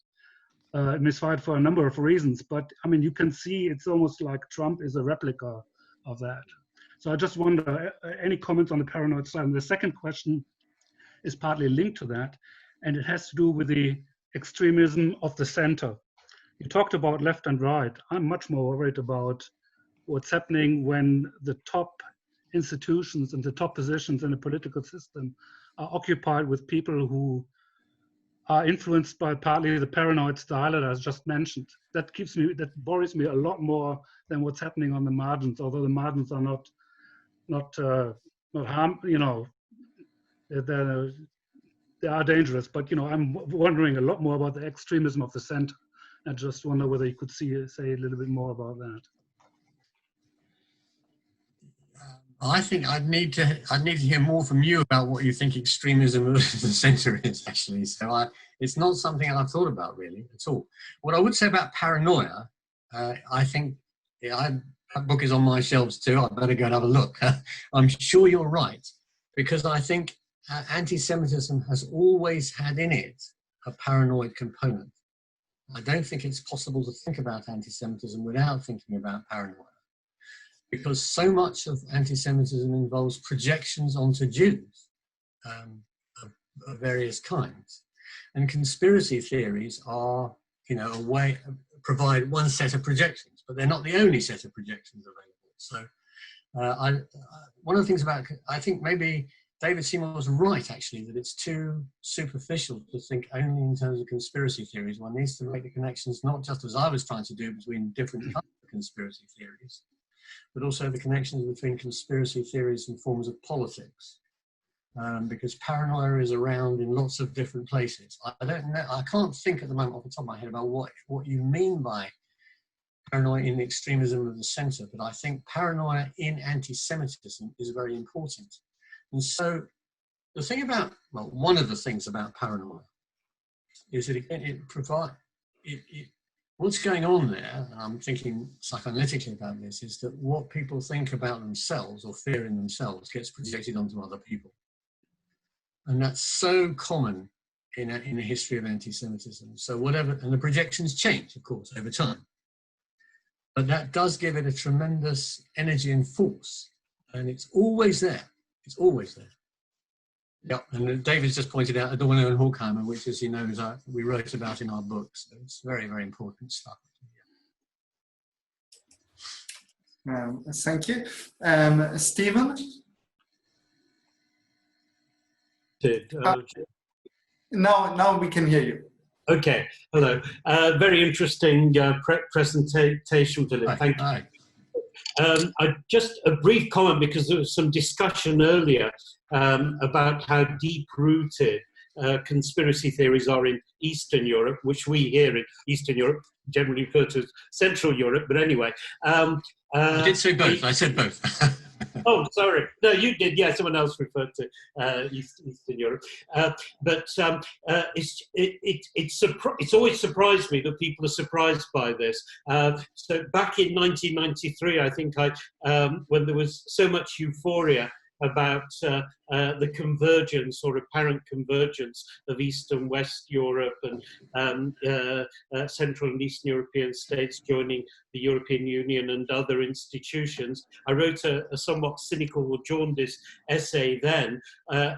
for a number of reasons. But I mean, you can see it's almost like Trump is a replica of that. So I just wonder, any comments on the paranoid side? And the second question is partly linked to that, and it has to do with the extremism of the center. You talked about left and right. I'm much more worried about what's happening when the top institutions and the top positions in the political system are occupied with people who are influenced by partly the paranoid style that I just mentioned. That worries me a lot more than what's happening on the margins, although the margins are not harm, they are dangerous, but I'm wondering a lot more about the extremism of the center. I just wonder whether you could say a little bit more about that. I think I'd need to hear more from you about what you think extremism of the centre is, actually. So it's not something I've thought about really at all. What I would say about paranoia, I think that book is on my shelves too. I better go and have a look. I'm sure you're right, because I think anti-Semitism has always had in it a paranoid component. I don't think it's possible to think about anti-Semitism without thinking about paranoia, because so much of anti-Semitism involves projections onto Jews of various kinds. And conspiracy theories are, a way, provide one set of projections, but they're not the only set of projections available. So one of the things I think maybe David Seymour was right, actually, that it's too superficial to think only in terms of conspiracy theories. One needs to make the connections, not just as I was trying to do, between different kinds of conspiracy theories, but also the connections between conspiracy theories and forms of politics. Because paranoia is around in lots of different places. I don't know, I can't think at the moment off the top of my head about what you mean by paranoia in the extremism of the centre, but I think paranoia in anti-Semitism is very important. And so the thing about, one of the things about paranoia is that what's going on there, and I'm thinking psychoanalytically about this, is that what people think about themselves or fear in themselves gets projected onto other people. And that's so common in the history of anti-Semitism. So and the projections change, of course, over time. But that does give it a tremendous energy and force. And it's always there. It's always there. Yep, and David's just pointed out Adorno and Horkheimer, which, as you know, we wrote about in our books. So it's very, very important stuff. Thank you. Stephen? Now we can hear you. Okay, hello. Very interesting presentation, Philip. Thank you. Just a brief comment, because there was some discussion earlier about how deep-rooted conspiracy theories are in Eastern Europe, which we here in Eastern Europe generally refer to as Central Europe, but anyway. I did say both, I said both. Oh, sorry. No, you did. Yeah, someone else referred to Eastern Europe. It's always surprised me that people are surprised by this. So back in 1993, I think when there was so much euphoria about the convergence or apparent convergence of East and West Europe and Central and Eastern European states joining the European Union and other institutions. I wrote a somewhat cynical or jaundiced essay then,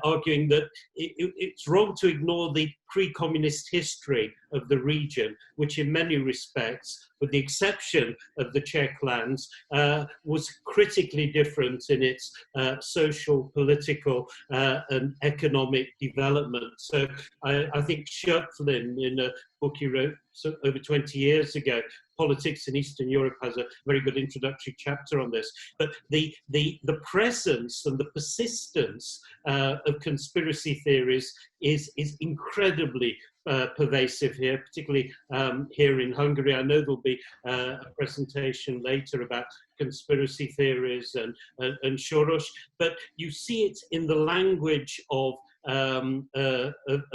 arguing that it's wrong to ignore the pre-communist history of the region, which in many respects, with the exception of the Czech lands, was critically different in its social, political and economic development. So I think Schöpflin, in a book he wrote over 20 years ago, Politics in Eastern Europe, has a very good introductory chapter on this. But the presence and the persistence of conspiracy theories is incredibly pervasive here, particularly here in Hungary. I know there'll be a presentation later about conspiracy theories and Soros, but you see it in the language of of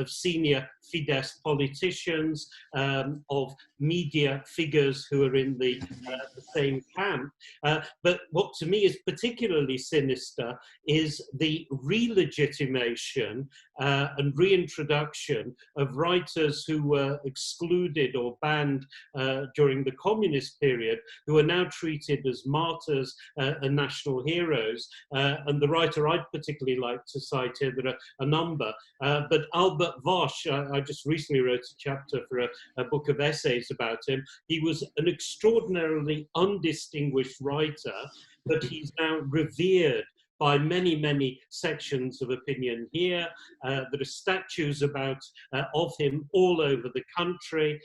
senior Fidesz politicians, of media figures who are in the same camp. But what to me is particularly sinister is the re-legitimation and reintroduction of writers who were excluded or banned during the communist period, who are now treated as martyrs and national heroes. And the writer I'd particularly like to cite here, there are a number, but Albert Vosch, I just recently wrote a chapter for a book of essays about him. He was an extraordinarily undistinguished writer, but he's now revered by many, many sections of opinion here. There are statues of him all over the country.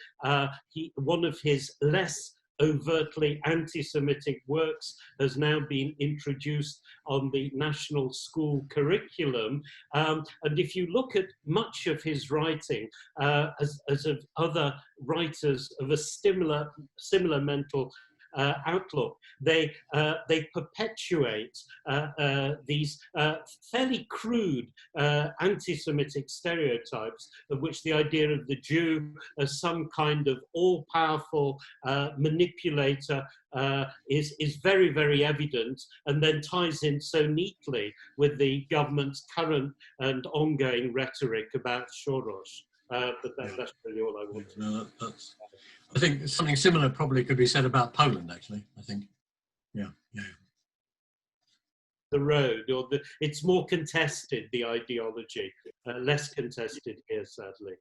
One of his less overtly anti-Semitic works has now been introduced on the national school curriculum. And if you look at much of his writing, as of other writers of a similar mental outlook, they perpetuate these fairly crude anti-Semitic stereotypes, of which the idea of the Jew as some kind of all-powerful manipulator is very, very evident, and then ties in so neatly with the government's current and ongoing rhetoric about Soros. But that's really all I want to know. I think something similar probably could be said about Poland, actually, I think. Yeah. The road, or it's more contested, the ideology, less contested here, sadly.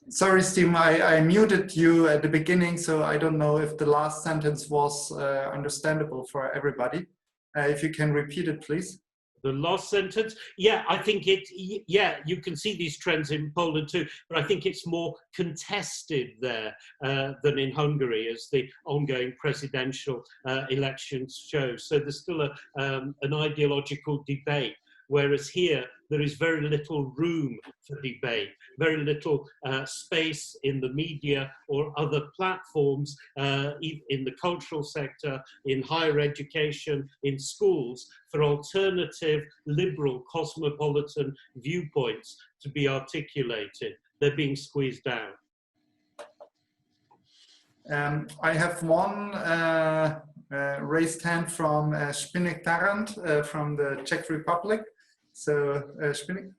Sorry, Steve, I muted you at the beginning, so I don't know if the last sentence was understandable for everybody. If you can repeat it, please. The last sentence, yeah, I think you can see these trends in Poland too, but I think it's more contested there than in Hungary, as the ongoing presidential elections show. So there's still an ideological debate, whereas here there is very little room for debate, very little space in the media or other platforms, in the cultural sector, in higher education, in schools, for alternative, liberal, cosmopolitan viewpoints to be articulated. They're being squeezed out. I have one raised hand from Spinek Tarant from the Czech Republic. So, Spinek.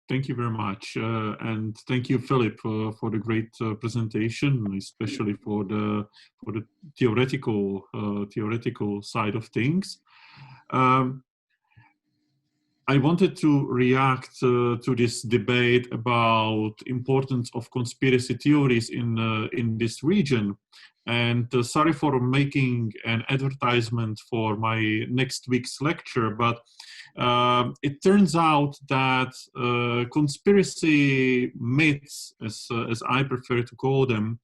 Thank you very much, and thank you, Philip, for the great presentation, especially for the theoretical side of things. I wanted to react to this debate about importance of conspiracy theories in this region. And sorry for making an advertisement for my next week's lecture, but it turns out that conspiracy myths, as I prefer to call them,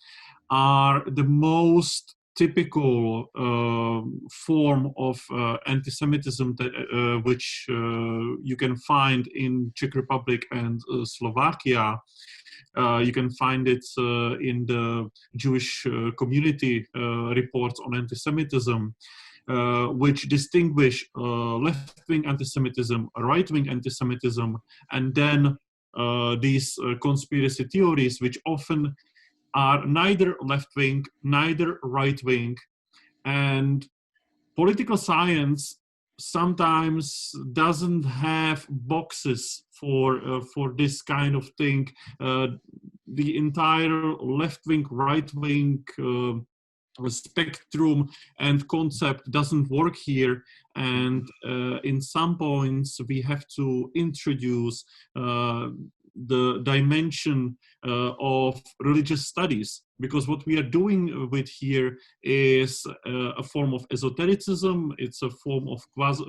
are the most typical form of anti-Semitism that, which you can find in Czech Republic and Slovakia. You can find it in the Jewish community reports on anti-Semitism, which distinguish left-wing anti-Semitism, right-wing anti-Semitism, and then these conspiracy theories, which often are neither left-wing, neither right-wing, and political science sometimes doesn't have boxes for this kind of thing. The entire left-wing, right-wing spectrum and concept doesn't work here, and in some points we have to introduce the dimension of religious studies, because what we are doing with here is a form of esotericism. It's a form of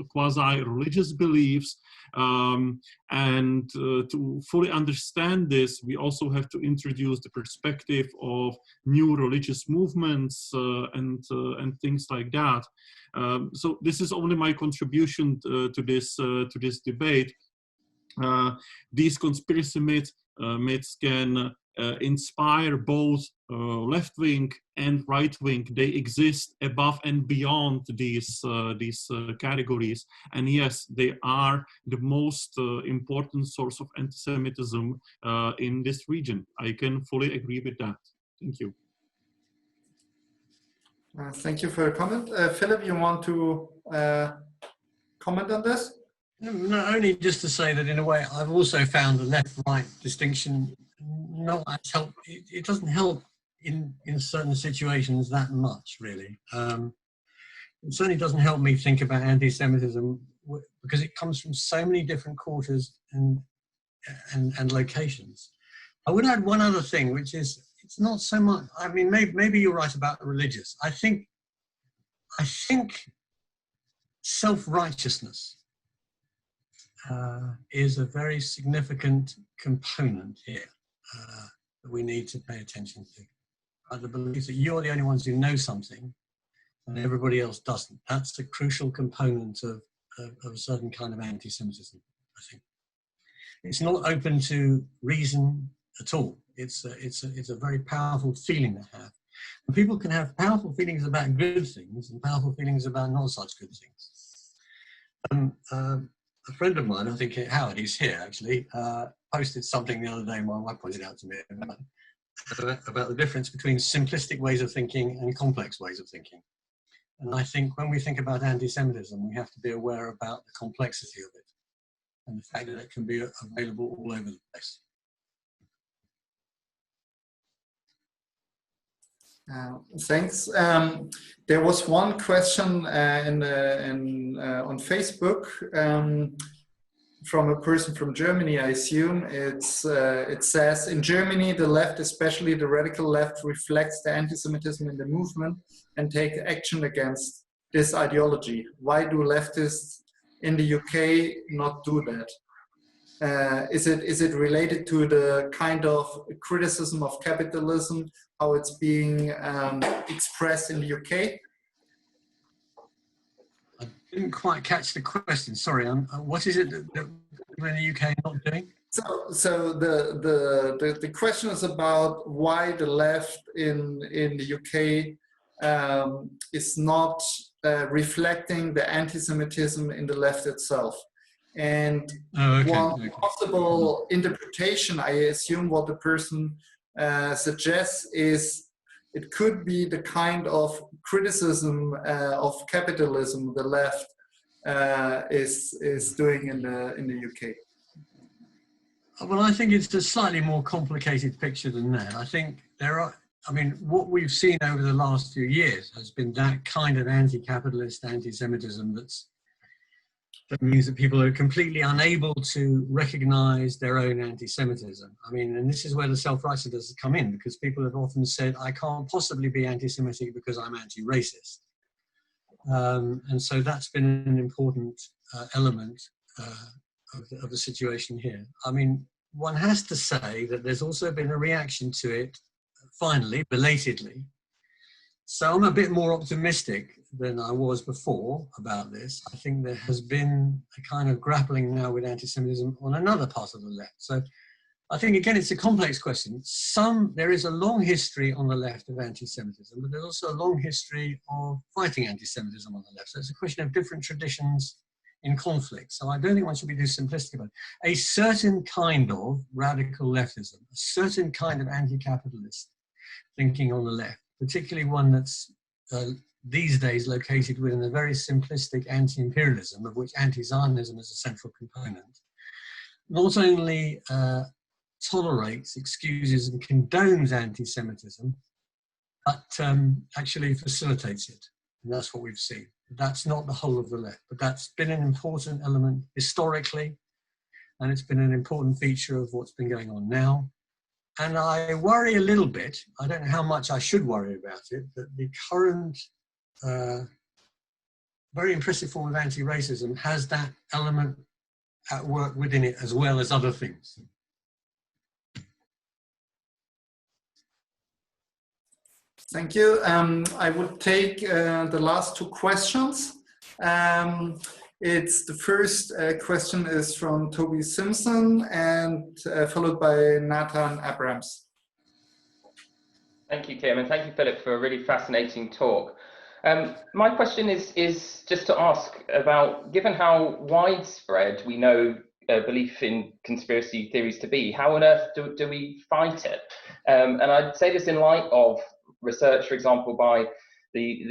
quasi-religious beliefs, and to fully understand this, we also have to introduce the perspective of new religious movements and things like that. So this is only my contribution to this debate. These conspiracy myths can inspire both left wing and right wing, they exist above and beyond these categories. And yes, they are the most important source of anti-Semitism in this region. I can fully agree with that. Thank you. Thank you for your comment. Philip, you want to comment on this? Not only just to say that in a way I've also found the left-right distinction not as help. It doesn't help in certain situations that much, really. It certainly doesn't help me think about anti-Semitism because it comes from so many different quarters and locations. I would add one other thing, which is it's not so much. I mean, maybe you're right about the religious. I think self-righteousness is a very significant component here that we need to pay attention to. The belief that you're the only ones who know something and everybody else doesn't. That's a crucial component of a certain kind of anti-Semitism, I think. It's not open to reason at all. It's a very powerful feeling to have. And people can have powerful feelings about good things and powerful feelings about not such good things. A friend of mine, I think Howard, he's here actually, posted something the other day, my wife pointed out to me about the difference between simplistic ways of thinking and complex ways of thinking. And I think when we think about anti-Semitism, we have to be aware about the complexity of it and the fact that it can be available all over the place. Thanks. There was one question on Facebook from a person from Germany, I assume. It says, in Germany, the left, especially the radical left, reflects the anti-Semitism in the movement and take action against this ideology. Why do leftists in the UK not do that? Is it related to the kind of criticism of capitalism, how it's being expressed in the UK? I didn't quite catch the question. Sorry. What is it that we're in the UK not doing? So the question is about why the left in the UK is not reflecting the anti-Semitism in the left itself. And one possible interpretation, I assume what the person suggests, is it could be the kind of criticism of capitalism the left is doing in the UK. Well, I think it's a slightly more complicated picture than that. I think what we've seen over the last few years has been that kind of anti-capitalist anti-Semitism that means that people are completely unable to recognize their own anti-Semitism. I mean, and this is where the self-righteousness come in, because people have often said, I can't possibly be anti-Semitic because I'm anti-racist. And so that's been an important element of the situation here. I mean, one has to say that there's also been a reaction to it, finally, belatedly. So I'm a bit more optimistic than I was before about this. I think there has been a kind of grappling now with anti-Semitism on another part of the left. So I think, again, it's a complex question. There is a long history on the left of anti-Semitism, but there's also a long history of fighting anti-Semitism on the left. So it's a question of different traditions in conflict. So I don't think one should be too simplistic about it. A certain kind of radical leftism, a certain kind of anti-capitalist thinking on the left, particularly one that's these days located within a very simplistic anti-imperialism, of which antizionism is a central component, not only tolerates, excuses and condones anti-Semitism, but actually facilitates it. And that's what we've seen. That's not the whole of the left, but that's been an important element historically, and it's been an important feature of what's been going on now. And I worry a little bit, I don't know how much I should worry about it, that the current very impressive form of anti-racism has that element at work within it as well as other things. Thank you. I would take the last two questions. It's the first question is from Toby Simpson and followed by Nathan Abrams. Thank you, Kim, and thank you, Philip, for a really fascinating talk. My question is just to ask about, given how widespread we know belief in conspiracy theories to be, how on earth do we fight it? And I'd say this in light of research, for example, by a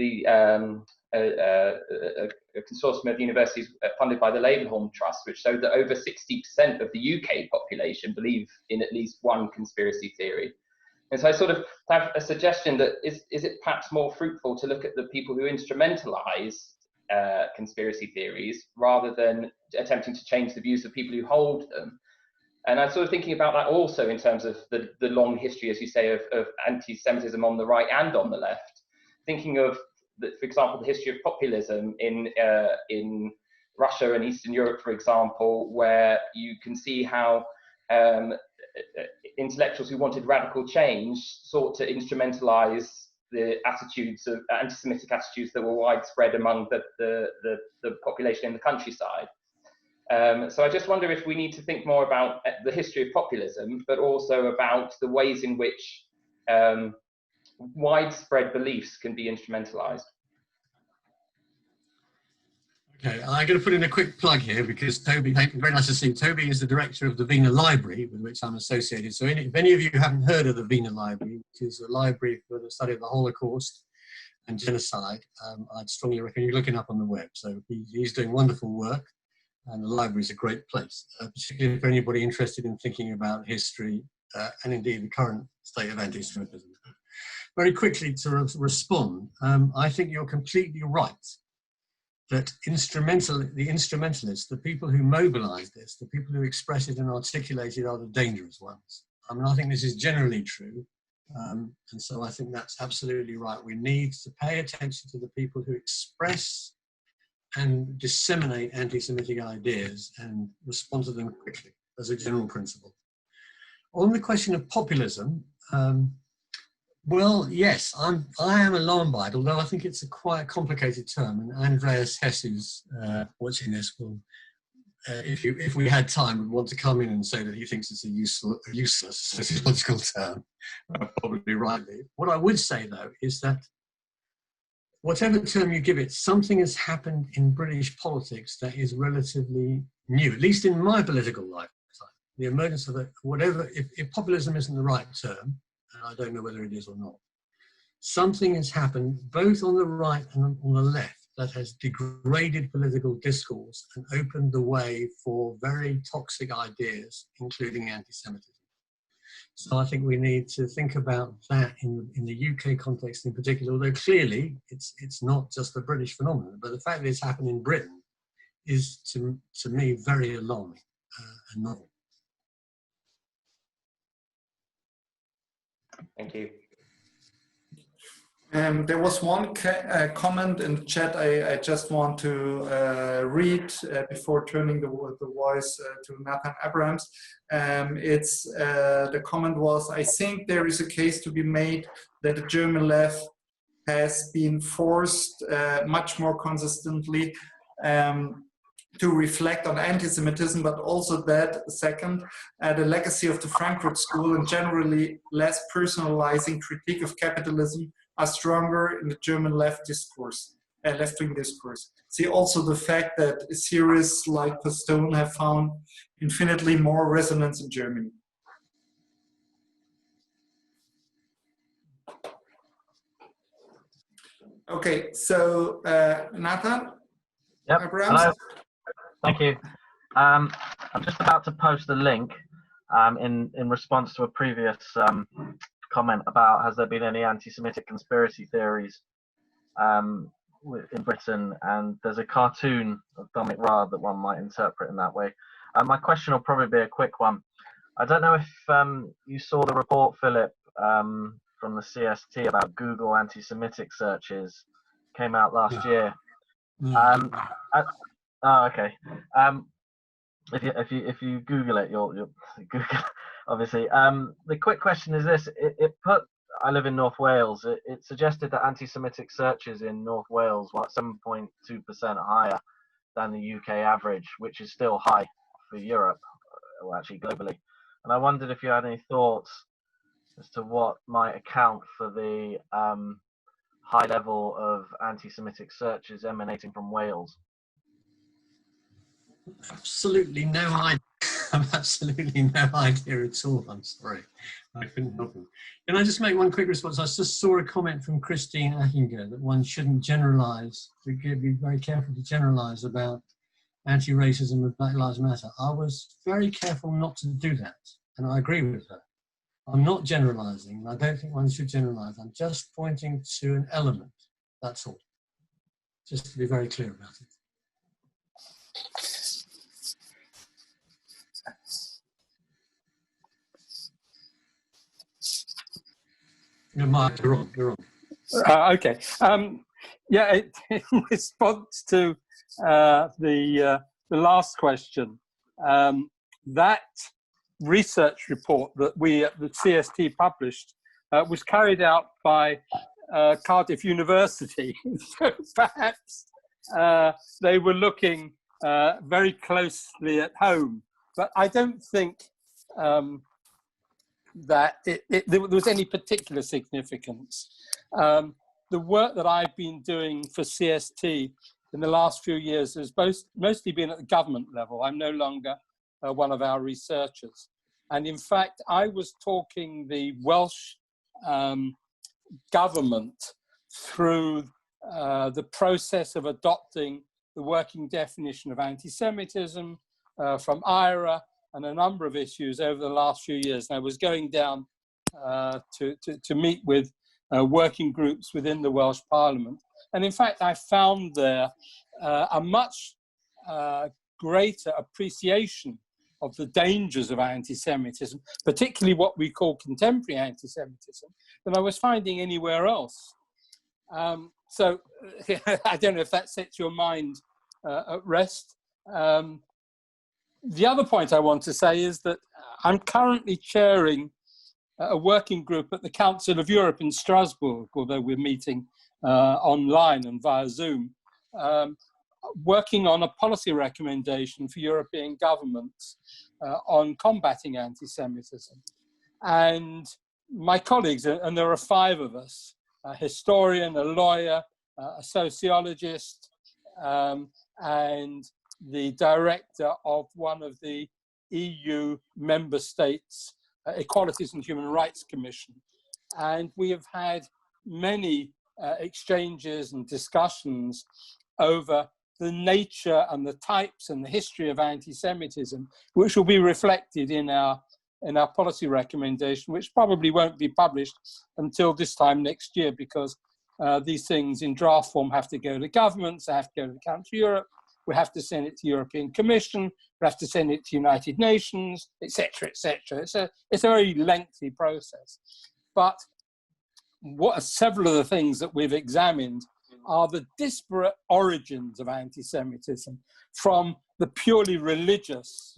consortium of universities funded by the Leeuwenhoek Trust, which showed that over 60% of the UK population believe in at least one conspiracy theory. And so I sort of have a suggestion that is it perhaps more fruitful to look at the people who instrumentalize conspiracy theories rather than attempting to change the views of people who hold them? And I'm sort of thinking about that also in terms of the long history, as you say, of anti-Semitism on the right and on the left. Thinking of, for example, the history of populism in Russia and Eastern Europe, for example, where you can see how intellectuals who wanted radical change sought to instrumentalize the attitudes of anti-Semitic attitudes that were widespread among the population in the countryside. So I just wonder if we need to think more about the history of populism, but also about the ways in which widespread beliefs can be instrumentalized. Okay, I'm going to put in a quick plug here because Toby, very nice to see. Toby is the director of the Wiener Library, with which I'm associated. So if any of you haven't heard of the Wiener Library, which is a library for the study of the Holocaust and genocide, I'd strongly recommend you looking up on the web. So he's doing wonderful work, and the library is a great place, particularly for anybody interested in thinking about history and indeed the current state of anti-Semitism. Very quickly to respond, I think you're completely right that the instrumentalists, the people who mobilize this, the people who express it and articulate it are the dangerous ones. I mean, I think this is generally true. And so I think that's absolutely right. We need to pay attention to the people who express and disseminate anti-Semitic ideas and respond to them quickly as a general principle. On the question of populism, well, yes, I am alarmed by it, although I think it's a quite complicated term, and Andreas Hess, who's watching this, will, if we had time, would want to come in and say that he thinks it's a useless sociological term, probably rightly. What I would say, though, is that whatever term you give it, something has happened in British politics that is relatively new, at least in my political lifetime. The emergence of whatever, if populism isn't the right term, and I don't know whether it is or not, something has happened both on the right and on the left that has degraded political discourse and opened the way for very toxic ideas, including anti-Semitism. So I think we need to think about that in the UK context in particular, although clearly it's not just a British phenomenon, but the fact that it's happened in Britain is, to me, very alarming and novel. Thank you. There was one comment in the chat I just want to read before turning the voice to Nathan Abrams. The comment was, I think there is a case to be made that the German left has been forced much more consistently to reflect on anti-Semitism, but also that, second, the legacy of the Frankfurt School and generally less personalizing critique of capitalism are stronger in the German left discourse, left-wing discourse. See also the fact that series like Postone have found infinitely more resonance in Germany. Okay, so Nathan? Yep. Abrams? Hello. Thank you. I'm just about to post a link in response to a previous comment about has there been any anti-Semitic conspiracy theories in Britain, and there's a cartoon of Dominic Raab that one might interpret in that way. My question will probably be a quick one. I don't know if you saw the report, Philip, from the CST about Google anti-Semitic searches, came out last year. Oh, okay. If you Google it, you'll Google obviously. The quick question is this: I live in North Wales. It suggested that anti-Semitic searches in North Wales were 7.2% higher than the UK average, which is still high for Europe, or actually globally. And I wondered if you had any thoughts as to what might account for the high level of anti-Semitic searches emanating from Wales? Absolutely no idea. I've absolutely no idea at all. I'm sorry. I couldn't help it. Can I just make one quick response? I just saw a comment from Christine Ackinger that one shouldn't generalise, be very careful to generalise about anti-racism and Black Lives Matter. I was very careful not to do that, and I agree with her. I'm not generalising, and I don't think one should generalise. I'm just pointing to an element, that's all. Just to be very clear about it. No, Mark, you're on. You're on. Okay. Yeah, in response to the last question, that research report that we at the CST published was carried out by Cardiff University. So perhaps they were looking very closely at home, but I don't think that there was any particular significance. The work that I've been doing for CST in the last few years has mostly been at the government level. I'm no longer one of our researchers. And in fact, I was talking the Welsh government through the process of adopting the working definition of anti-Semitism from IRA and a number of issues over the last few years. And I was going down to meet with working groups within the Welsh Parliament. And in fact, I found there a much greater appreciation of the dangers of anti-Semitism, particularly what we call contemporary anti-Semitism, than I was finding anywhere else. So I don't know if that sets your mind at rest. The other point I want to say is that I'm currently chairing a working group at the Council of Europe in Strasbourg, although we're meeting online and via Zoom, working on a policy recommendation for European governments on combating anti-Semitism. And my colleagues, and there are 5 of us, a historian, a lawyer, a sociologist, and the director of one of the EU member states' Equalities and Human Rights Commission. And we have had many exchanges and discussions over the nature and the types and the history of anti-Semitism, which will be reflected in our policy recommendation, which probably won't be published until this time next year, because these things in draft form have to go to governments, they have to go to the Council of Europe, we have to send it to European Commission, we have to send it to United Nations, etc., etc. It's a very lengthy process. But several of the things that we've examined are the disparate origins of anti-Semitism, from the purely religious,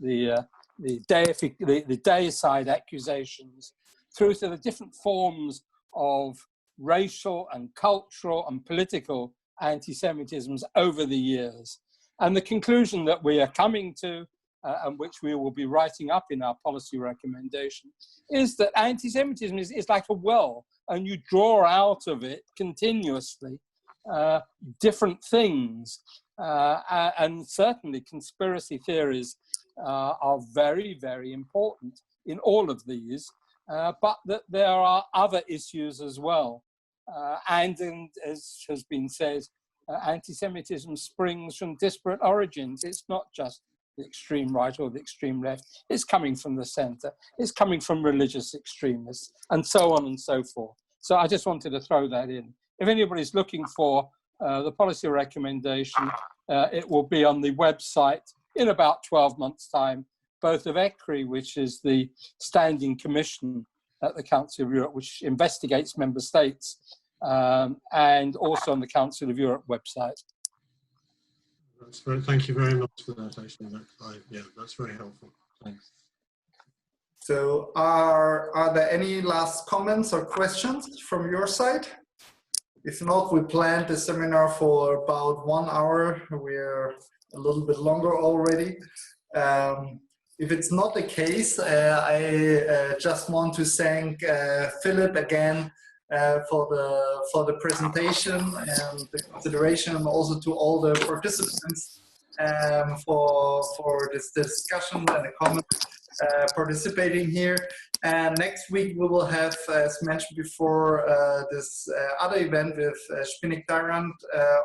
the deicide accusations, through to the different forms of racial and cultural and political anti-Semitisms over the years. And the conclusion that we are coming to, and which we will be writing up in our policy recommendation, is that anti-Semitism is like a well, and you draw out of it continuously different things. And certainly conspiracy theories are very, very important in all of these, but that there are other issues as well. And as has been said, anti-Semitism springs from disparate origins. It's not just the extreme right or the extreme left. It's coming from the center. It's coming from religious extremists, and so on and so forth. So I just wanted to throw that in. If anybody's looking for the policy recommendation, it will be on the website in about 12 months' time, both of ECRI, which is the standing commission at the Council of Europe, which investigates member states, and also on the Council of Europe website. Thank you very much for that, actually. Yeah, that's very helpful. Thanks. So are there any last comments or questions from your side? If not, we planned the seminar for about 1 hour. We're a little bit longer already. if it's not the case, I just want to thank Philip again for the presentation and the consideration, and also to all the participants for this discussion and the comments participating here. And next week we will have, as mentioned before, this other event with Spinik Darand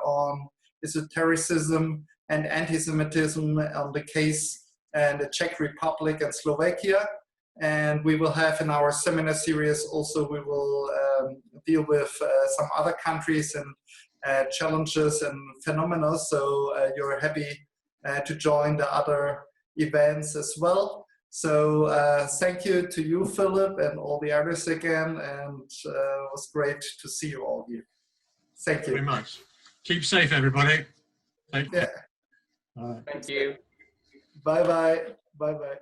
on esotericism and anti-Semitism on the case in the Czech Republic and Slovakia. And we will have in our seminar series also, we will deal with some other countries and challenges and phenomena. So you're happy to join the other events as well. So thank you to you, Philip, and all the others again. And it was great to see you all here. Thank you very much. Keep safe, everybody. Take care. Yeah. All right. Thank you. Bye-bye. Bye-bye.